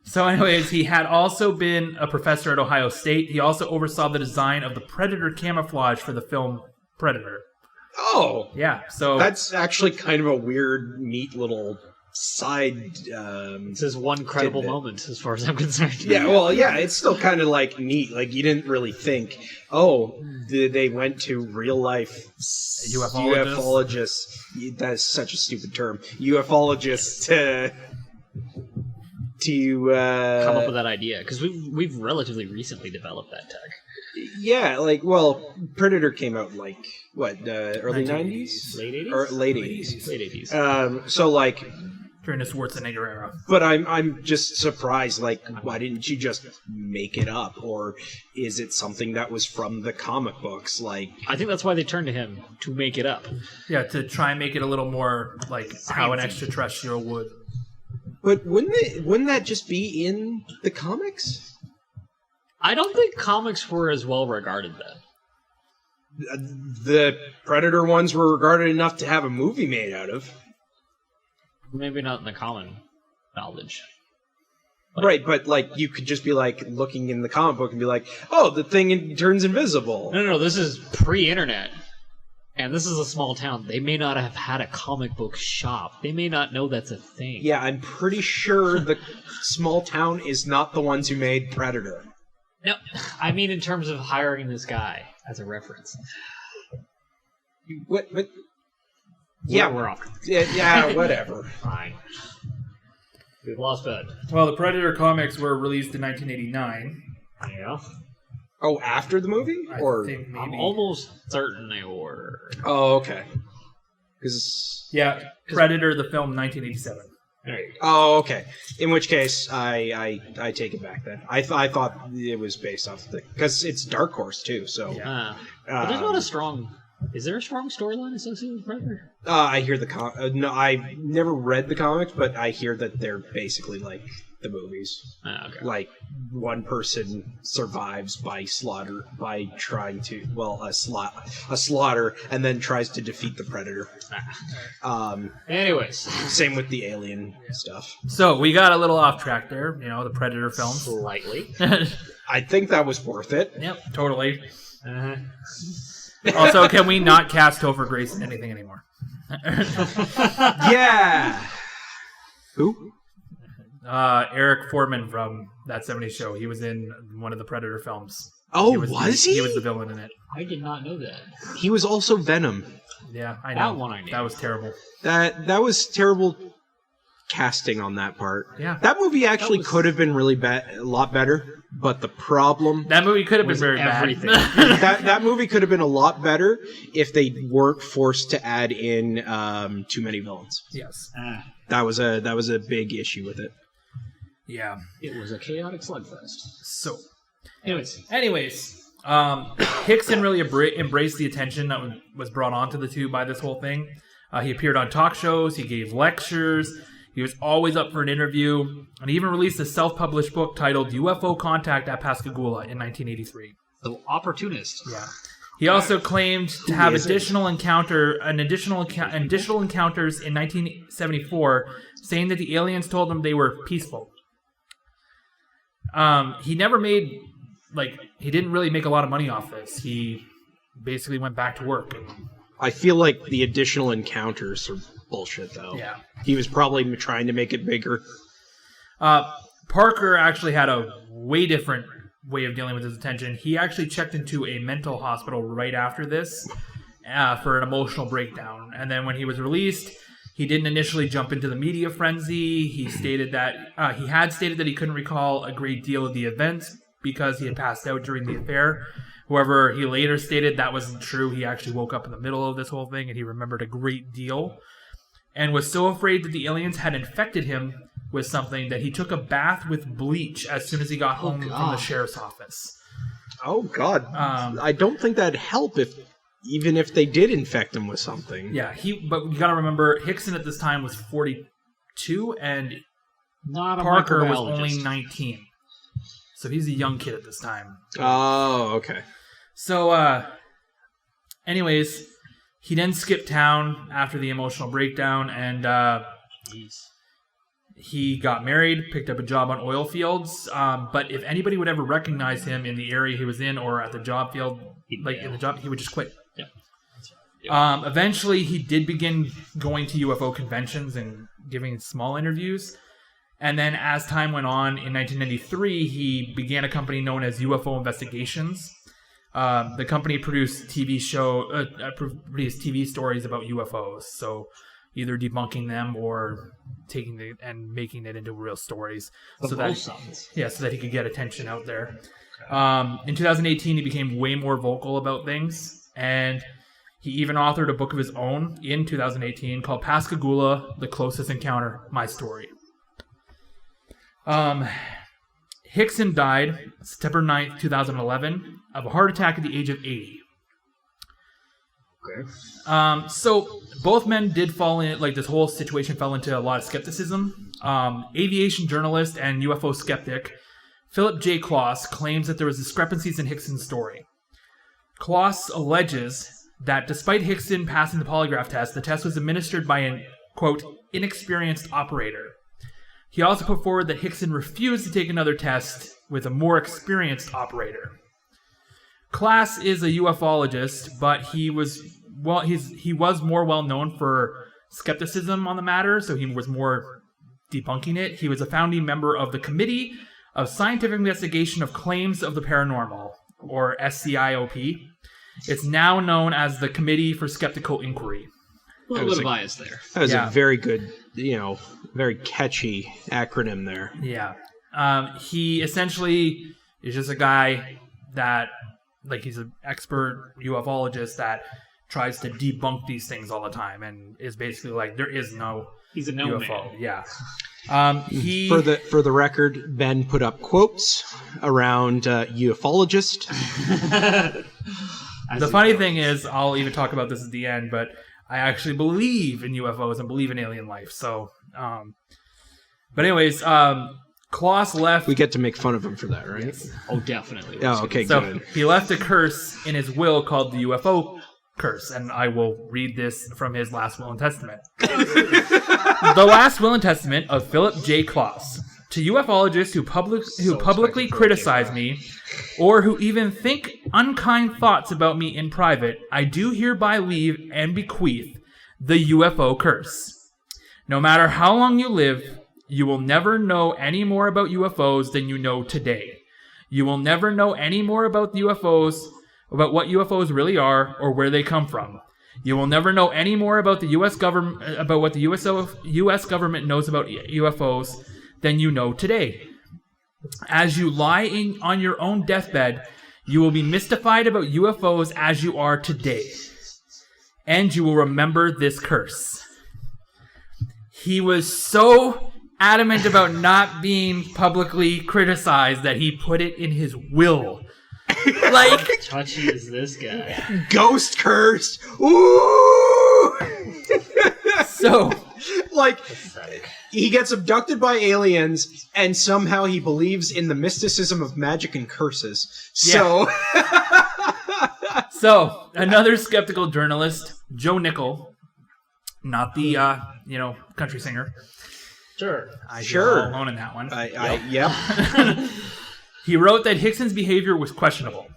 So anyways, he had also been a professor at Ohio State. He also oversaw the design of the Predator camouflage for the film Predator. Oh. Yeah, so... That's actually kind of a weird, neat little side... This is one credible moment, as far as I'm concerned. Yeah, well, yeah, it's still kind of, like, neat. Like, you didn't really think, oh, they went to real-life ufologists. That's such a stupid term. Ufologists to come up with that idea, because we've relatively recently developed that tech. Yeah, like, well, Predator came out, like, what, early 90s? Late 80s? Or late 80s. Late 80s. So, like... During the Schwarzenegger era. But I'm just surprised, like, why didn't you just make it up? Or is it something that was from the comic books? Like, I think that's why they turned to him, to make it up. Yeah, to try and make it a little more like how an extraterrestrial would. But wouldn't that just be in the comics? I don't think comics were as well regarded then. The Predator ones were regarded enough to have a movie made out of. Maybe not in the common knowledge. Right, but, like, you could just be, like, looking in the comic book and be like, oh, the thing turns invisible. No, this is pre-internet. And this is a small town. They may not have had a comic book shop. They may not know that's a thing. Yeah, I'm pretty sure the small town is not the ones who made Predator. No, I mean in terms of hiring this guy as a reference. What? Yeah, we're off. Yeah, whatever. Fine. We've lost bed. Well, the Predator comics were released in 1989. Yeah. Oh, after the movie? I think maybe. I'm almost certain they were. Oh, okay. Because Predator, the film, 1987. There you go. Oh, okay. In which case, I take it back then. I thought it was based off the... Because it's Dark Horse, too, so... Yeah. But there's not a strong Is there a strong storyline associated with Predator? I hear no, I never read the comics, but I hear that they're basically like the movies. Okay. Like one person survives by trying to a slaughter, and then tries to defeat the Predator. Anyways, same with the alien stuff. So we got a little off track there. The Predator films. Slightly. I think that was worth it. Yep, totally. Uh-huh. Also, can we not cast Topher Grace in anything anymore? Yeah. Who? Eric Foreman from That 70s Show. He was in one of the Predator films. Oh, was he? He was the villain in it. I did not know that. He was also Venom. Yeah, I know. That one I knew. That was terrible. That was terrible casting on that part. Yeah. That movie actually could have been really a lot better, but the problem... That movie could have been very everything. bad. that movie could have been a lot better if they weren't forced to add in too many villains. Yes. That was a big issue with it. Yeah. It was a chaotic slugfest. So, anyways, Hickson really embraced the attention that was brought onto the two by this whole thing. He appeared on talk shows. He gave lectures. He was always up for an interview. And he even released a self-published book titled UFO Contact at Pascagoula in 1983. The opportunist. Yeah. He also claimed to have additional encounters in 1974, saying that the aliens told him they were peaceful. He never made, he didn't really make a lot of money off this. He basically went back to work. I feel like the additional encounters are bullshit, though. Yeah. He was probably trying to make it bigger. Parker actually had a way different way of dealing with his attention. He actually checked into a mental hospital right after this for an emotional breakdown. And then when he was released, he didn't initially jump into the media frenzy. He stated that he had stated that he couldn't recall a great deal of the events because he had passed out during the affair. However, he later stated that wasn't true. He actually woke up in the middle of this whole thing and he remembered a great deal and was so afraid that the aliens had infected him with something that he took a bath with bleach as soon as he got home from the sheriff's office. Oh, God. I don't think that'd help even if they did infect him with something. Yeah, but you got to remember, Hickson at this time was 42 and Parker was only 19. So he's a young kid at this time. Oh, okay. So, anyways, he then skipped town after the emotional breakdown, and he got married, picked up a job on oil fields. But if anybody would ever recognize him in the area he was in or at the job field, he would just quit. Yeah. Eventually, he did begin going to UFO conventions and giving small interviews. And then as time went on, in 1993, he began a company known as UFO Investigations. The company produced TV stories about UFOs, so either debunking them or taking it and making it into real stories, so that he could get attention out there. In 2018, he became way more vocal about things, and he even authored a book of his own in 2018 called Pascagoula: The Closest Encounter, My Story. Hickson died September 9th, 2011, of a heart attack at the age of 80. Okay. So both men did fall in, this whole situation fell into a lot of skepticism. Aviation journalist and UFO skeptic Philip J. Kloss claims that there was discrepancies in Hickson's story. Kloss alleges that despite Hickson passing the polygraph test, the test was administered by an, quote, inexperienced operator. He also put forward that Hickson refused to take another test with a more experienced operator. Kloss is a ufologist, but he was more well known for skepticism on the matter, so he was more debunking it. He was a founding member of the Committee of Scientific Investigation of Claims of the Paranormal, or SCIOP. It's now known as the Committee for Skeptical Inquiry. A little bit of bias there. That was a very good, very catchy acronym there. Yeah. He essentially is just a guy that, he's an expert ufologist that tries to debunk these things all the time and is basically there is no He's a UFO. man. Yeah. For the record, Ben put up quotes around ufologist. The funny thing is, I'll even talk about this at the end, but I actually believe in UFOs and believe in alien life. So, but anyways, Klaus left. We get to make fun of him for that, right? Yes. Oh, definitely. Oh, okay, So good. he left a curse in his will called the UFO curse, and I will read this from his last will and testament. The last will and testament of Philip J. Klaus. To ufologists who publicly criticize me, or who even think unkind thoughts about me in private, I do hereby leave and bequeath the UFO curse. No matter how long you live, you will never know any more about UFOs than you know today. You will never know any more about UFOs, about what UFOs really are, or where they come from. You will never know any more about the U.S. government, about what the U.S. government knows about UFOs than you know today. As you lie on your own deathbed, you will be mystified about UFOs as you are today. And you will remember this curse. He was so adamant about not being publicly criticized that he put it in his will. Like, Touchy is this guy. Ghost curse. Ooh. so, Like, Pathetic. he gets abducted by aliens, and somehow he believes in the mysticism of magic and curses. So, so another skeptical journalist, Joe Nickel, not the country singer. Sure. I Sure. alone in that one. yep. He wrote that Hickson's behavior was questionable.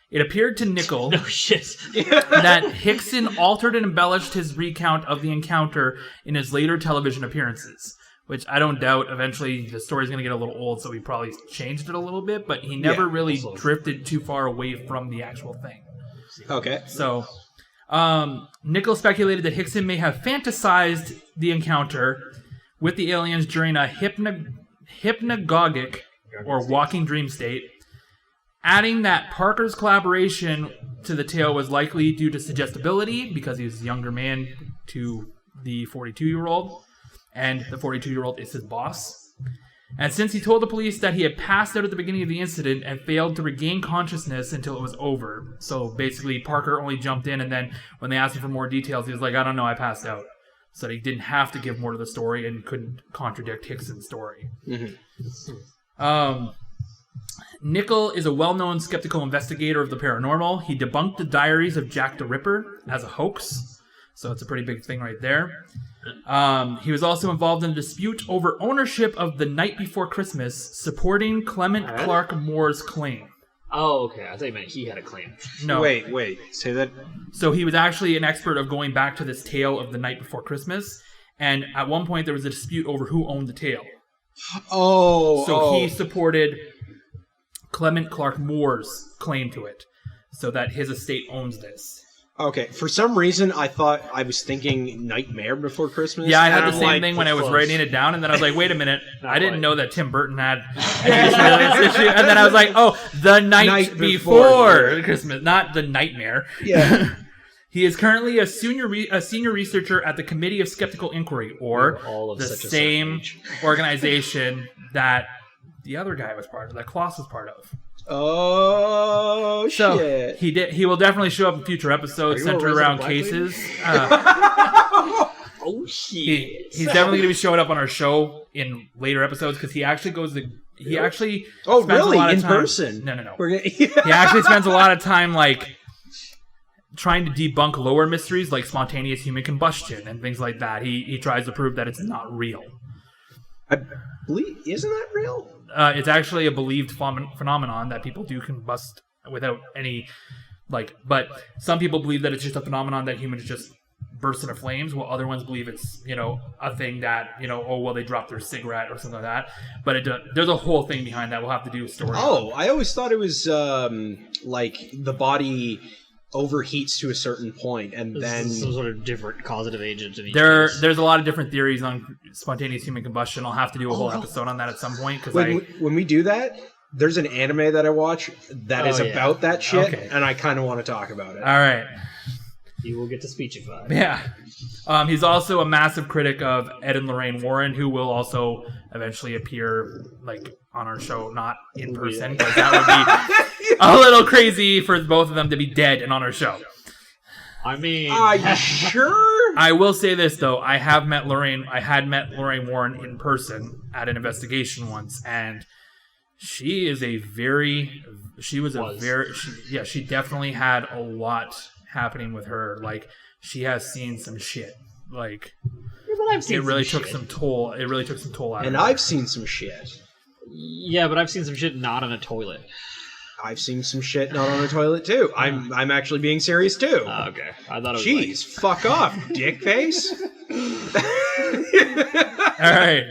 It appeared to Nickel No shit. that Hickson altered and embellished his recount of the encounter in his later television appearances, which I don't doubt eventually the story's going to get a little old, so he probably changed it a little bit, but he never really drifted too far away from the actual thing. Okay. So, Nickel speculated that Hickson may have fantasized the encounter with the aliens during a hypnagogic or walking dream state, adding that Parker's collaboration to the tale was likely due to suggestibility because he was a younger man to the 42-year-old, and the 42-year-old is his boss. And since he told the police that he had passed out at the beginning of the incident and failed to regain consciousness until it was over. So basically, Parker only jumped in, and then when they asked him for more details, he was like, I don't know, I passed out. So that he didn't have to give more to the story and couldn't contradict Hickson's story. Mm-hmm. Nickel is a well-known skeptical investigator of the paranormal. He debunked the diaries of Jack the Ripper as a hoax. So it's a pretty big thing right there. He was also involved in a dispute over ownership of The Night Before Christmas, supporting Clement Clark Moore's claim. Oh, okay. I thought you meant he had a claim. No. Wait. Say that. So he was actually an expert of going back to this tale of The Night Before Christmas. And at one point there was a dispute over who owned the tale. He supported Clement Clark Moore's claim to it, so that his estate owns this. Okay, for some reason I thought I was thinking Nightmare Before Christmas. Yeah, I had the same thing when I was writing it down, and then I was like, wait a minute, I didn't know that Tim Burton had this issue. And then I was like, oh, The Night Before Christmas, not The Nightmare. Yeah. He is currently a senior researcher at the Committee of Skeptical Inquiry, or the same organization that the other guy was part of, that Klaus was part of. Oh, so shit. He will definitely show up in future episodes centered around cases. Oh, shit. He's definitely going to be showing up on our show in later episodes because he actually goes to... He actually Oh, spends really? a lot of In time, person? No. We're gonna, He actually spends a lot of time, like, trying to debunk lower mysteries like spontaneous human combustion and things like that. He tries to prove that it's not real. I believe... Isn't that real? It's actually a believed phenomenon that people do combust without any, like, but some people believe that it's just a phenomenon that humans just burst into flames, while other ones believe it's, a thing that, they dropped their cigarette or something like that. But there's a whole thing behind that. We'll have to do a story. Oh, I always thought it was, like, the body overheats to a certain point, and then some sort of different causative agent in each there's a lot of different theories on spontaneous human combustion. I'll have to do a whole episode on that at some point because when we do that, there's an anime that I watch that is about that shit, and I kind of want to talk about it. All right, you will get to speechify. Yeah. He's also a massive critic of Ed and Lorraine Warren, who will also eventually appear like on our show, not in person, because that would be a little crazy for both of them to be dead and on our show. I mean, Are you sure? I will say this though, I had met Lorraine Warren in person at an investigation once, and she definitely had a lot happening with her. Like, she has seen some shit. Like, it really took some toll out of her. And I've seen some shit. Yeah, but I've seen some shit not on a toilet. I've seen some shit not on a toilet too. I'm actually being serious too. Okay, I thought it was. Jeez, fuck off, dick face. All right.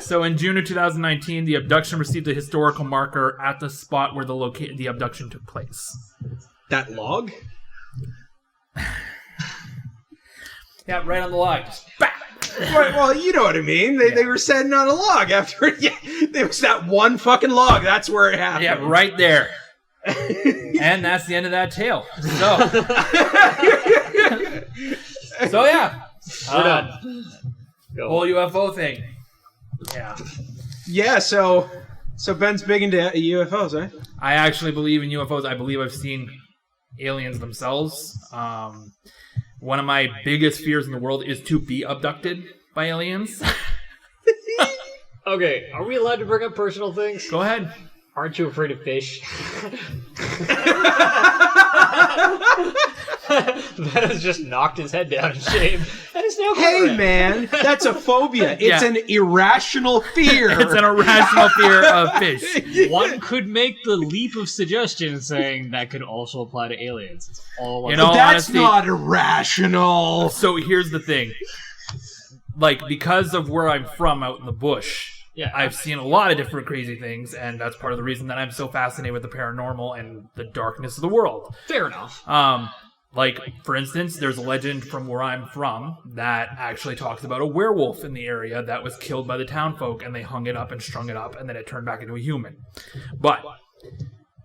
So in June of 2019, the abduction received a historical marker at the spot where the abduction took place. That log? Yeah, right on the log. Just bam! Right, well, you know what I mean. They were sitting on a log after. Yeah, there was that one fucking log. That's where it happened. Yeah, right there. And that's the end of that tale. So yeah, We're done. Go. Whole UFO thing. Yeah. Yeah. So Ben's big into UFOs, eh? I actually believe in UFOs. I believe I've seen aliens themselves. One of my biggest fears in the world is to be abducted by aliens. Okay, are we allowed to bring up personal things? Go ahead. Aren't you afraid of fish? Ben has just knocked his head down in shame. And is now Hey, man, that's a phobia. It's an irrational fear. It's an irrational fear of fish. One could make the leap of suggestion saying that could also apply to aliens. It's all You know, that's honestly, not irrational. So here's the thing. Like, because of where I'm from out in the bush, Yeah. I've seen a lot of different crazy things, and that's part of the reason that I'm so fascinated with the paranormal and the darkness of the world. Fair enough. Like, for instance, there's a legend from where I'm from that actually talks about a werewolf in the area that was killed by the townfolk, and they hung it up and strung it up, and then it turned back into a human. But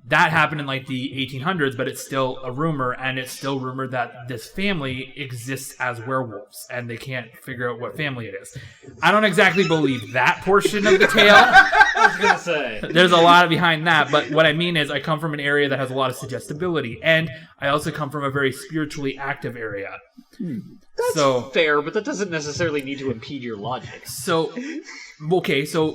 that happened in, like, the 1800s, but it's still a rumor, and it's still rumored that this family exists as werewolves, and they can't figure out what family it is. I don't exactly believe that portion of the tale. I was going to say. There's a lot behind that, but what I mean is I come from an area that has a lot of suggestibility, and I also come from a very spiritually active area. That's fair, but that doesn't necessarily need to impede your logic. So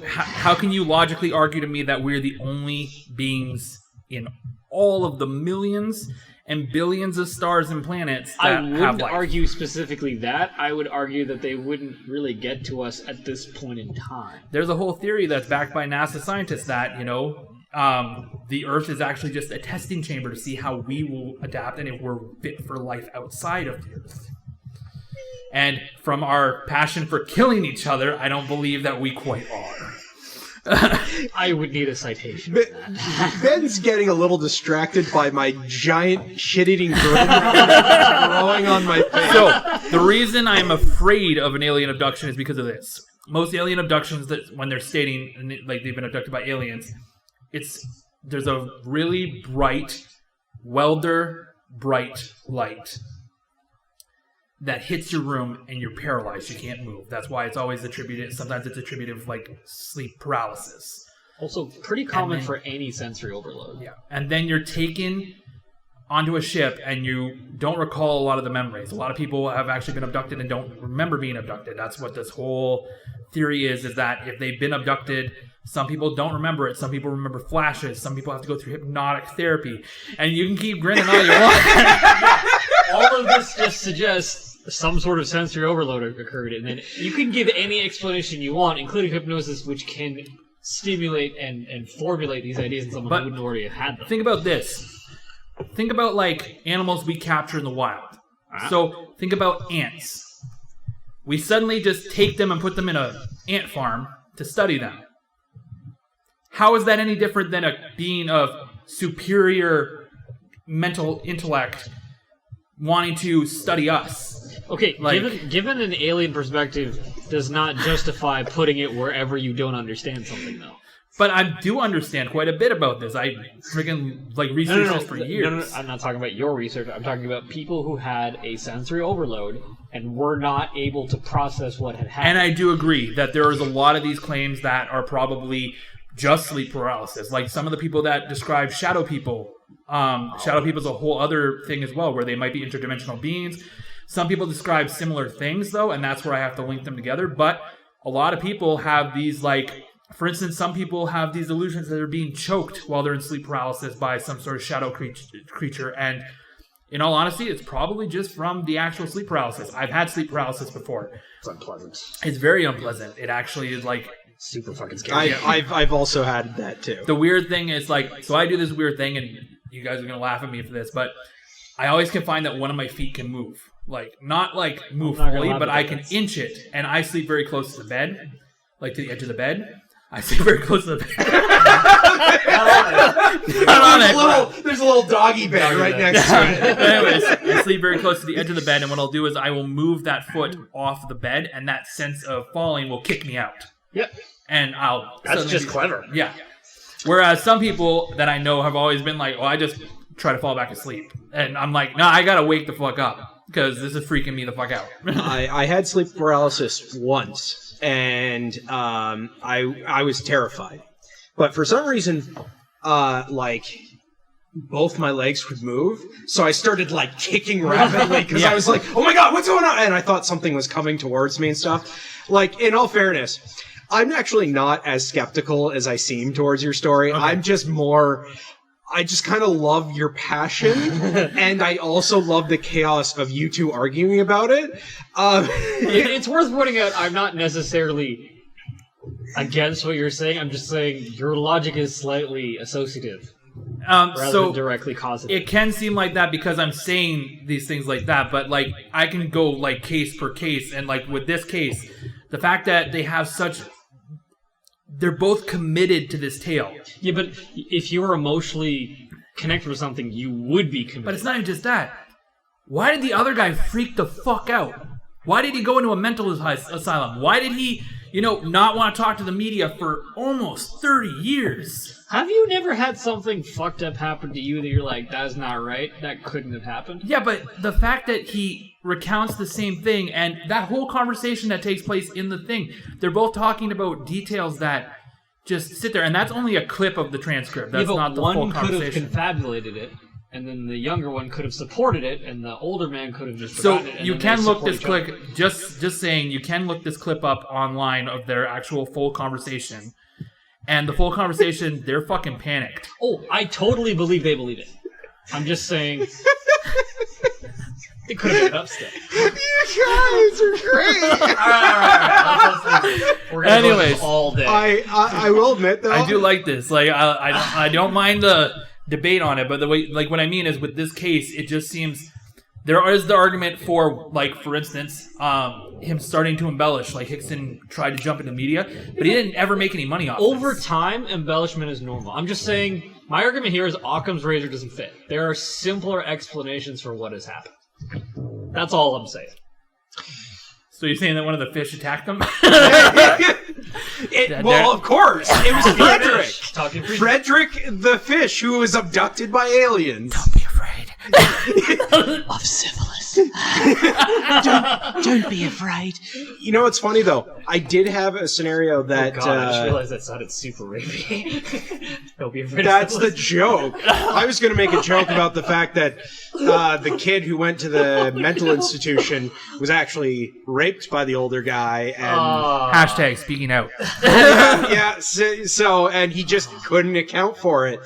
how can you logically argue to me that we're the only beings in all of the millions and billions of stars and planets that I have wouldn't life? argue specifically that. I would argue that they wouldn't really get to us at this point in time. There's a whole theory that's backed by NASA scientists that, the Earth is actually just a testing chamber to see how we will adapt and if we're fit for life outside of the Earth. And from our passion for killing each other, I don't believe that we quite are. I would need a citation. Ben's getting a little distracted by my giant shit-eating grin growing on my face. So, the reason I'm afraid of an alien abduction is because of this. Most alien abductions, that when they're stating like they've been abducted by aliens, there's a really bright, bright light that hits your room and you're paralyzed. You can't move. That's why it's always attributed. Sometimes it's attributed of like sleep paralysis. Also, pretty common for any sensory overload. Yeah, and then you're taken onto a ship and you don't recall a lot of the memories. A lot of people have actually been abducted and don't remember being abducted. That's what this whole theory is that if they've been abducted, some people don't remember it. Some people remember flashes. Some people have to go through hypnotic therapy. And you can keep grinning all you want. All of this just suggests some sort of sensory overload occurred, and then you can give any explanation you want, including hypnosis, which can stimulate and formulate these ideas in someone who wouldn't already have had them. Think about this. Think about, like, animals we capture in the wild. So, think about ants. We suddenly just take them and put them in an ant farm to study them. How is that any different than a being of superior mental intellect wanting to study us? Okay, given an alien perspective does not justify putting it wherever you don't understand something, though. But I do understand quite a bit about this. I freaking researched this for years. No, I'm not talking about your research. I'm talking about people who had a sensory overload and were not able to process what had happened. And I do agree that there is a lot of these claims that are probably just sleep paralysis. Like some of the people that describe shadow people Shadow people is a whole other thing as well, where they might be interdimensional beings. Some people describe similar things, though, and that's where I have to link them together. But a lot of people have these, like, for instance, some people have these illusions that they're being choked while they're in sleep paralysis by some sort of shadow creature. And in all honesty, it's probably just from the actual sleep paralysis. I've had sleep paralysis before. It's unpleasant. It's very unpleasant. It actually is like... super fucking scary. I've also had that too. The weird thing is, like, so I do this weird thing, and you guys are going to laugh at me for this, but I always can find that one of my feet can move. Like, not like move fully, but I can inch it, and I sleep very close to the bed, like to the edge of the bed. I sleep very close to the bed. Not on it. There's a little doggy bed right next to it. Anyways, I sleep very close to the edge of the bed, and what I'll do is I will move that foot off the bed, and that sense of falling will kick me out. Yep. And I'll... That's just clever. Yeah. Whereas some people that I know have always been like, oh, I just try to fall back asleep. And I'm like, no, I gotta wake the fuck up, because this is freaking me the fuck out. I had sleep paralysis once, and I was terrified. But for some reason, like, both my legs would move, so I started, like, kicking rapidly, because I was like, oh my god, what's going on? And I thought something was coming towards me and stuff. Like, in all fairness, I'm actually not as skeptical as I seem towards your story. Okay. I'm just more... I just kind of love your passion, and I also love the chaos of you two arguing about it. It's worth pointing out, I'm not necessarily against what you're saying. I'm just saying your logic is slightly associative rather than directly causative. It can seem like that because I'm saying these things like that, but like I can go like case per case, and like with this case, the fact that they have such... They're both committed to this tale. Yeah, but if you were emotionally connected with something, you would be committed. But it's not even just that. Why did the other guy freak the fuck out? Why did he go into a mental asylum? Why did he, not want to talk to the media for almost 30 years? Have you never had something fucked up happen to you that you're like, that's not right? That couldn't have happened? Yeah, but the fact that he recounts the same thing, and that whole conversation that takes place in the thing, they're both talking about details that just sit there, and that's only a clip of the transcript. That's not the full conversation. One could have confabulated it, and then the younger one could have supported it, and the older man could have just forgotten it. So you can look this clip, just saying, you can look this clip up online of their actual full conversation. And the full conversation, they're fucking panicked. Oh, I totally believe they believe it. I'm just saying... It could have been up still. You guys are great! Alright. We're gonna go this all day. I will admit, though... I do like this. Like, I don't mind the debate on it, but the way... Like, what I mean is, with this case, it just seems... There is the argument for, like, for instance, him starting to embellish. Like, Hickson tried to jump into media, but he didn't ever make any money off Over time, embellishment is normal. I'm just saying, my argument here is Occam's razor doesn't fit. There are simpler explanations for what has happened. That's all I'm saying. So you're saying that one of the fish attacked them? Well, of course. It was Frederick. Frederick the fish who was abducted by aliens. Don't be afraid. Of syphilis. don't be afraid. You know what's funny, though? I did have a scenario that... Oh, God, I just realized that sounded super rapey. Don't be afraid That's of the joke. I was going to make a joke about the fact that the kid who went to the mental institution was actually raped by the older guy. And Hashtag speaking out. yeah, so, and he just couldn't account for it.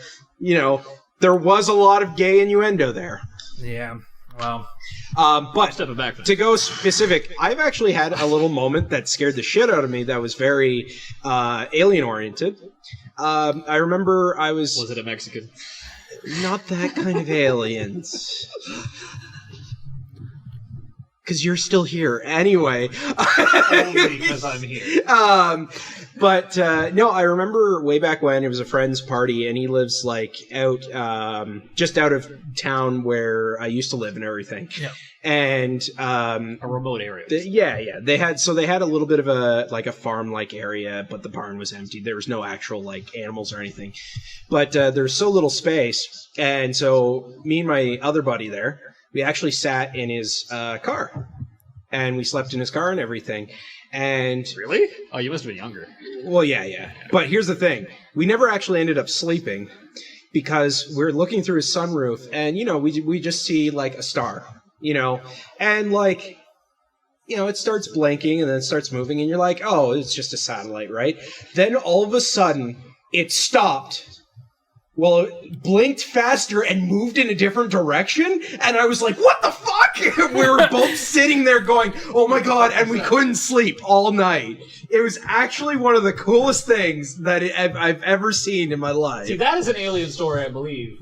There was a lot of gay innuendo there. Yeah, well... But Stepping back to go specific, I've actually had a little moment that scared the shit out of me that was very alien-oriented. I remember I was... Was it a Mexican? Not that kind of aliens. Because you're still here. Anyway. Only because I'm here. But no, I remember way back when it was a friend's party, and he lives like out, just out of town where I used to live and everything. Yeah. And a remote area. Yeah. They had a little bit of a farm-like area, but the barn was empty. There was no actual like animals or anything. But there's so little space, and so me and my other buddy there, we actually sat in his car, and we slept in his car and everything. And really? Oh, you must have been younger. Well, yeah. But here's the thing: we never actually ended up sleeping because we're looking through his sunroof, and we just see like a star, and like. It starts blinking and then it starts moving, and you're like, oh, it's just a satellite, right? Then all of a sudden, it stopped. Well, it blinked faster and moved in a different direction, and I was like, what the fuck? We were both sitting there going, oh my god, and we couldn't sleep all night. It was actually one of the coolest things that I've ever seen in my life. See, that is an alien story, I believe.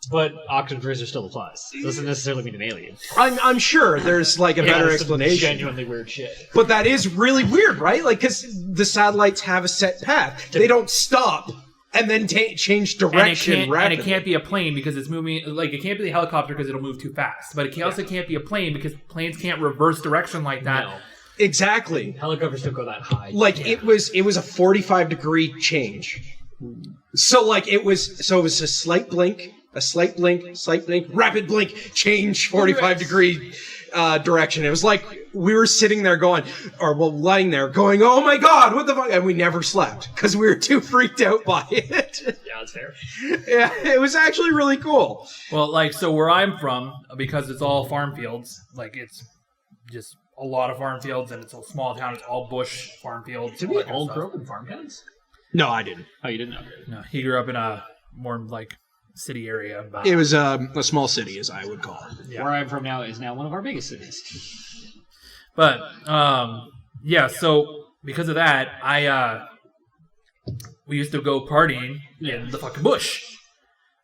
But octave razor still applies. It doesn't necessarily mean an alien. I'm sure there's like a better explanation. Genuinely weird shit. But that is really weird, right? Like, because the satellites have a set path. They don't stop and then change direction rapidly. And it can't be a plane because it's moving. Like, it can't be a helicopter because it'll move too fast. But it also can't be a plane because planes can't reverse direction like that. No. Exactly. Helicopters don't go that high. Like, it was a 45-degree change. So, like, it was a slight blink. A slight blink, rapid blink, change 45-degree direction. It was like we were sitting there lying there going, oh my god, what the fuck? And we never slept because we were too freaked out by it. Yeah, that's fair. Yeah, it was actually really cool. Well, like, so where I'm from, because it's all farm fields, like, it's just a lot of farm fields, and it's a small town, it's all bush farm fields. Did we all grow up in farm towns? No, I didn't. Oh, you didn't know? No, he grew up in a more, like, city area. But it was a small city, as I would call it. Yeah. Where I'm from now is now one of our biggest cities. But yeah, so because of that, we used to go partying in the fucking bush.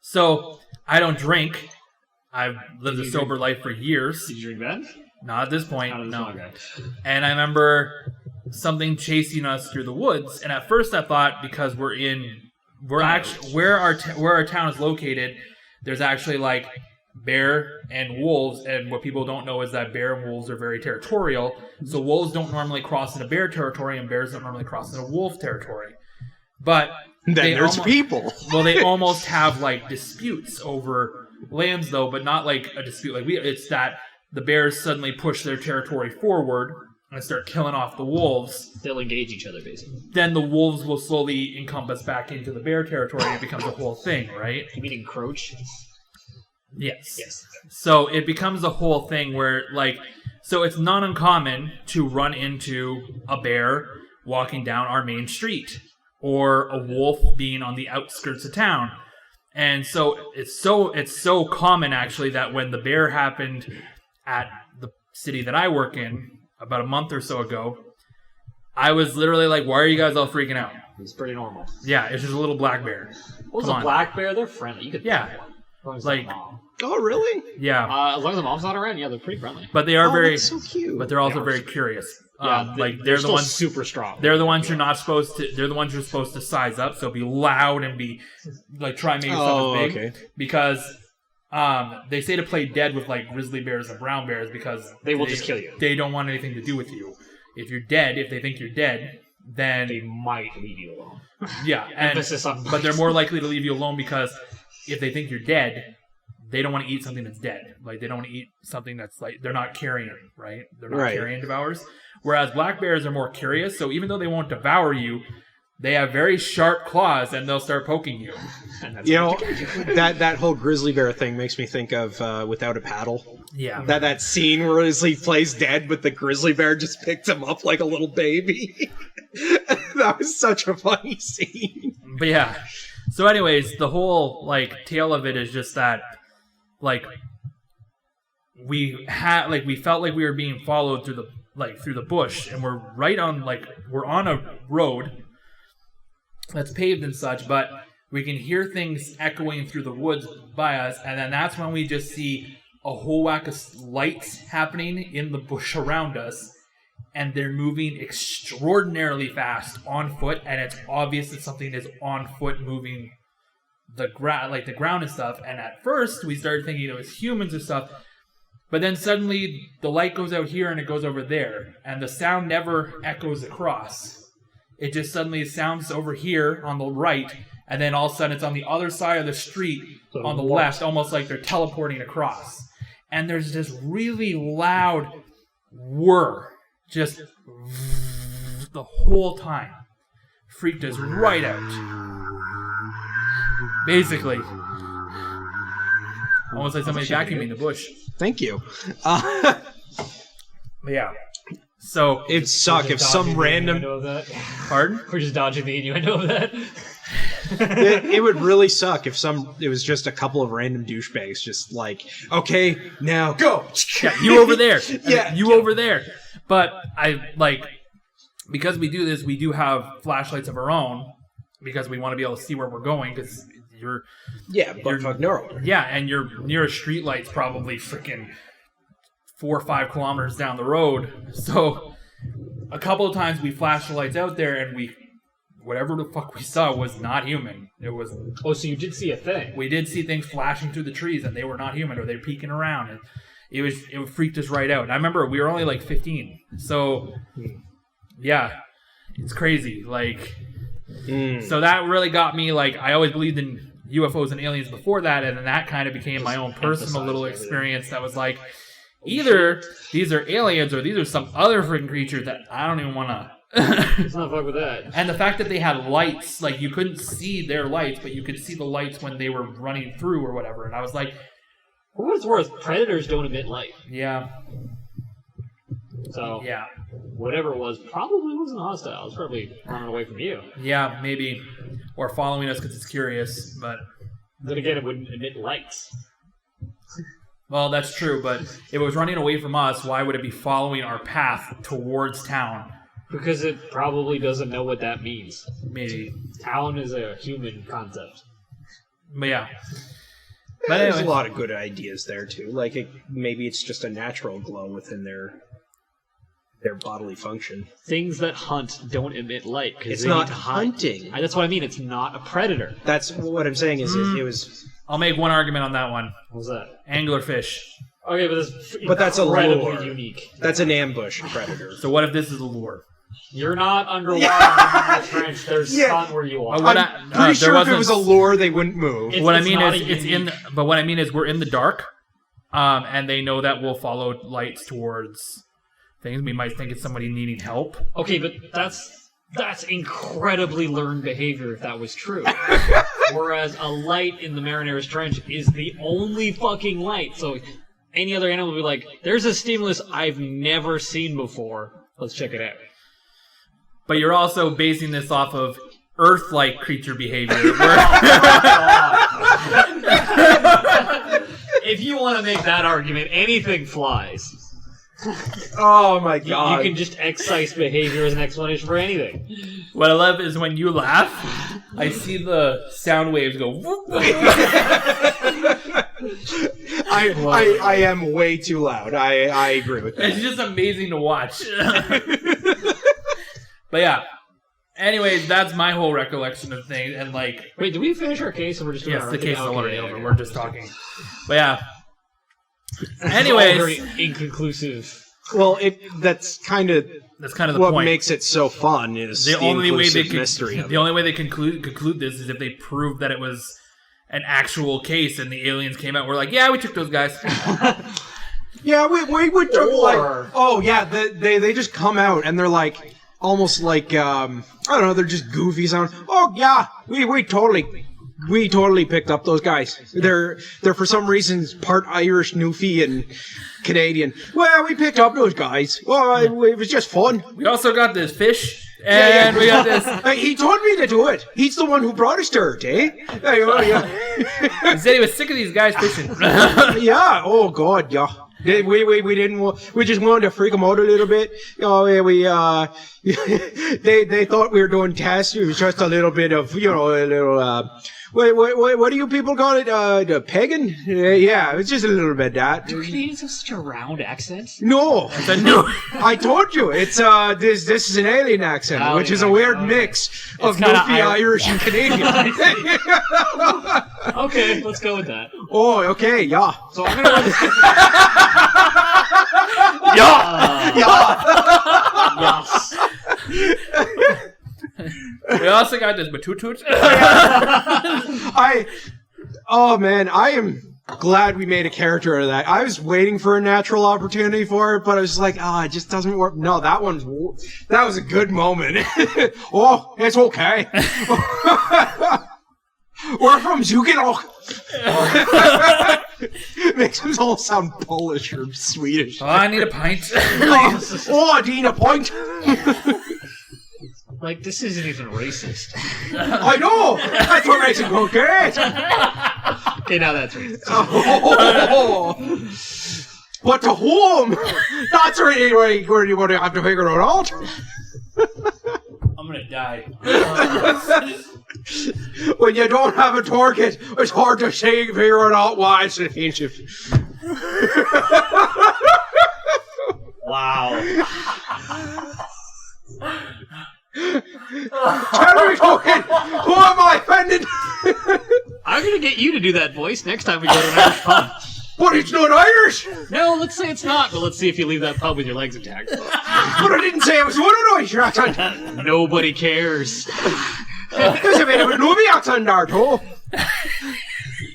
So I don't drink. I've lived a sober life for years. Did you drink then? Not at this point. No. Okay. And I remember something chasing us through the woods, and at first I thought because we're actually where our town is located, there's actually like bear and wolves, and what people don't know is that bear and wolves are very territorial. So wolves don't normally cross into bear territory, and bears don't normally cross into wolf territory. But then there's people. Well, they almost have like disputes over lands, though, but not like a dispute like it's that the bears suddenly push their territory forward and start killing off the wolves. They'll engage each other, basically. Then the wolves will slowly encompass back into the bear territory, and it becomes a whole thing, right? You mean encroach? Yes. Yes. So it becomes a whole thing where, like, so it's not uncommon to run into a bear walking down our main street, or a wolf being on the outskirts of town. And so it's so common, actually, that when the bear happened at the city that I work in, about a month or so ago, I was literally like, why are you guys all freaking out? It's pretty normal. Yeah, it's just a little black bear. What was a black bear? They're friendly. You could like, oh really? Yeah. As long as the mom's not around, yeah, they're pretty friendly. But they are that's so cute. But they're also very curious. Yeah, like they're the ones super strong. They're the ones you're not supposed to. They're the ones you're supposed to size up. So be loud and be like try and make yourself as big. Okay. Because they say to play dead with like grizzly bears and brown bears because they will just kill you. They don't want anything to do with you. If you're dead, if they think you're dead, then they might leave you alone. Yeah, Emphasis on but they're more likely to leave you alone because if they think you're dead, they don't want to eat something that's dead. Like they don't want to eat something that's like they're not carrion, right? They're not carrion devourers. Whereas black bears are more curious, so even though they won't devour you, they have very sharp claws and they'll start poking you. You know, that whole grizzly bear thing makes me think of Without a Paddle. Yeah. That scene where he plays dead, but the grizzly bear just picked him up like a little baby. That was such a funny scene. But yeah. So anyways, the whole like tale of it is just that like we felt like we were being followed through the bush, and we're on a road that's paved and such, but we can hear things echoing through the woods by us, and then that's when we just see a whole whack of lights happening in the bush around us, and they're moving extraordinarily fast on foot, and it's obvious that something is on foot moving the ground and stuff. And at first we started thinking it was humans and stuff, but then suddenly the light goes out here and it goes over there, and the sound never echoes across. It just suddenly sounds over here on the right, and then all of a sudden it's on the other side of the street on the left, almost like they're teleporting across. And there's this really loud whir, just the whole time. Freaked us right out. Basically. Almost like somebody vacuuming the bush. Thank you. But yeah. So It'd suck if some random... pardon? We're just dodging the innuendo of that. It would really suck if it was just a couple of random douchebags just like, okay, now go. Yeah, you over there. Yeah. You over there. But because we do this, we do have flashlights of our own because we want to be able to see where we're going because you're... Yeah, but fuck no. Yeah, and your nearest street light's probably freaking 4 or 5 kilometers down the road. So a couple of times we flashed the lights out there and whatever the fuck we saw was not human. It was... Oh, so you did see a thing. We did see things flashing through the trees and they were not human or they were peeking around. And it freaked us right out. And I remember we were only like 15. So, yeah, it's crazy. So that really got me, I always believed in UFOs and aliens before that, and then that kind of became my own personal little experience that was like, either these are aliens or these are some other freaking creatures that I don't even want to... Let's not fuck with that. And the fact that they had lights, you couldn't see their lights, but you could see the lights when they were running through or whatever, and I was like... For what it's worth, predators don't emit light. Yeah. So, yeah. Whatever it was probably wasn't hostile. It was probably running away from you. Yeah, maybe. Or following us because it's curious, but... Then again, it wouldn't emit lights. Well, that's true, but if it was running away from us, why would it be following our path towards town? Because it probably doesn't know what that means. Maybe. Town is a human concept. But yeah. But There's anyway. a lot of good ideas there, too. Maybe it's just a natural glow within their bodily function. Things that hunt don't emit light. It's not hunting. That's what I mean. It's not a predator. That's what I'm saying is it was... I'll make one argument on that one. What's that? Anglerfish. Okay, but that's incredibly a lure. Unique. That's an ambush predator. So what if this is a lure? You're not underwater in the trench. There's sun where you are. I'm pretty sure if it was a lure, they wouldn't move. What I mean is we're in the dark, and they know that we'll follow lights towards things. We might think it's somebody needing help. Okay, but that's incredibly learned behavior if that was true. Whereas a light in the Mariner's Trench is the only fucking light. So any other animal would be like, there's a stimulus I've never seen before. Let's check it out. But you're also basing this off of Earth-like creature behavior. If you want to make that argument, anything flies. Oh my god. You can just excise behavior as an explanation for anything. What I love is when you laugh, I see the sound waves go whoop. I am way too loud. I agree with that. It's just amazing to watch. But yeah. Anyways, that's my whole recollection of things. And wait, did we finish our case, or we're just doing yes, our the case is already okay. over. We're just talking. But yeah. Anyways, very inconclusive. Well, that's kind of the what point. makes it so fun is the only way they mystery of it. The only way they conclude this is if they prove that it was an actual case and the aliens came out and were like, yeah, we took those guys. Yeah, we would they just come out and they're like almost like I don't know, they're just goofy sound. Oh yeah, we totally picked up those guys. They're for some reason part Irish, Newfie, and Canadian. Well, we picked up those guys. Well, it was just fun. We also got this fish, and we got this. He told me to do it. He's the one who brought us dirt, eh? He said he was sick of these guys fishing. Yeah. Oh God. Yeah. We didn't. We just wanted to freak them out a little bit. They thought we were doing tests. It was just a little bit of a little. What do you people call it? Pagan? Yeah, it's just a little bit that. Do Canadians have such a round accent? No, I told you it's this is an alien accent, which is a weird mix of Newfie, Irish, and Canadian. Okay, let's go with that. Oh, okay, yeah. So I'm gonna. Yes. We also got this Batutut. Oh man, I am glad we made a character out of that. I was waiting for a natural opportunity for it, but I was like, it just doesn't work. No, that was a good moment. Oh, it's okay. We're from Zugenok. Makes them all sound Polish or Swedish. Oh, I need a pint. I need a point. Like, this isn't even racist. I know. That's what makes it go great. Okay, now that's racist. Oh. But to whom? That's really where you want to have to figure it out. I'm gonna die. When you don't have a target, it's hard to figure it out why it's an ancient. Wow. Tell me, Token, who am I offended? I'm gonna get you to do that voice next time we go to an Irish pub. But it's not Irish. No, let's say it's not, but let's see if you leave that pub with your legs intact. But I didn't say I was one of Irish accent. Nobody cares. There's a bit of a Newbie accent there, too.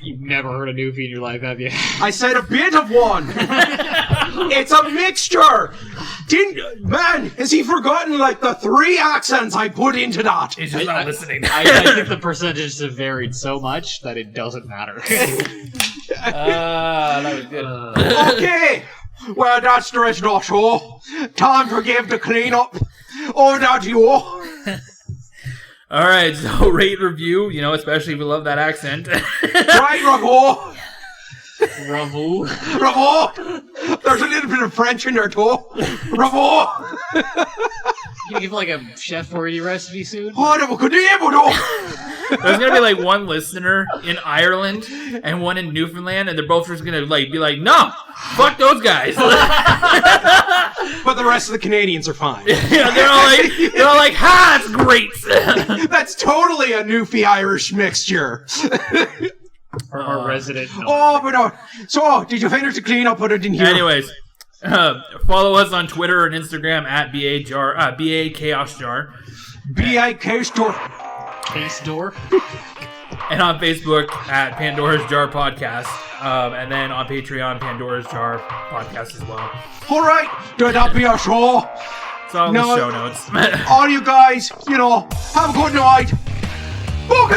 You've never heard a Newfie in your life, have you? I said a bit of one. It's a mixture. Man, has he forgotten like the 3 accents I put into that? He's just not listening. I think the percentages have varied so much that it doesn't matter. That was good. Okay. Well, that's the rest of the show. Time for Gabe to clean up. Over to you. All right, so rate review. Especially if you love that accent. Right, Ravo. Bravo. Ravo. There's a little bit of French in there, too. Ravo. You give like a Chef 480 recipe soon? Oh, that could be able to. There's gonna be like one listener in Ireland and one in Newfoundland, and they're both just gonna be like, no, fuck those guys. But the rest of the Canadians are fine. Yeah, they're all like, ha, it's great. That's totally a Newfie Irish mixture. Our resident. Oh, but no. So, did you finish the cleanup? Put it in here. Anyways, follow us on Twitter and Instagram at BA Chaos Jar. B.I.K. store. Case door. And on Facebook at Pandora's Jar Podcast. And then on Patreon, Pandora's Jar Podcast as well. All right. Did that be a show? It's all in the show notes. All you guys, have a good night. Book a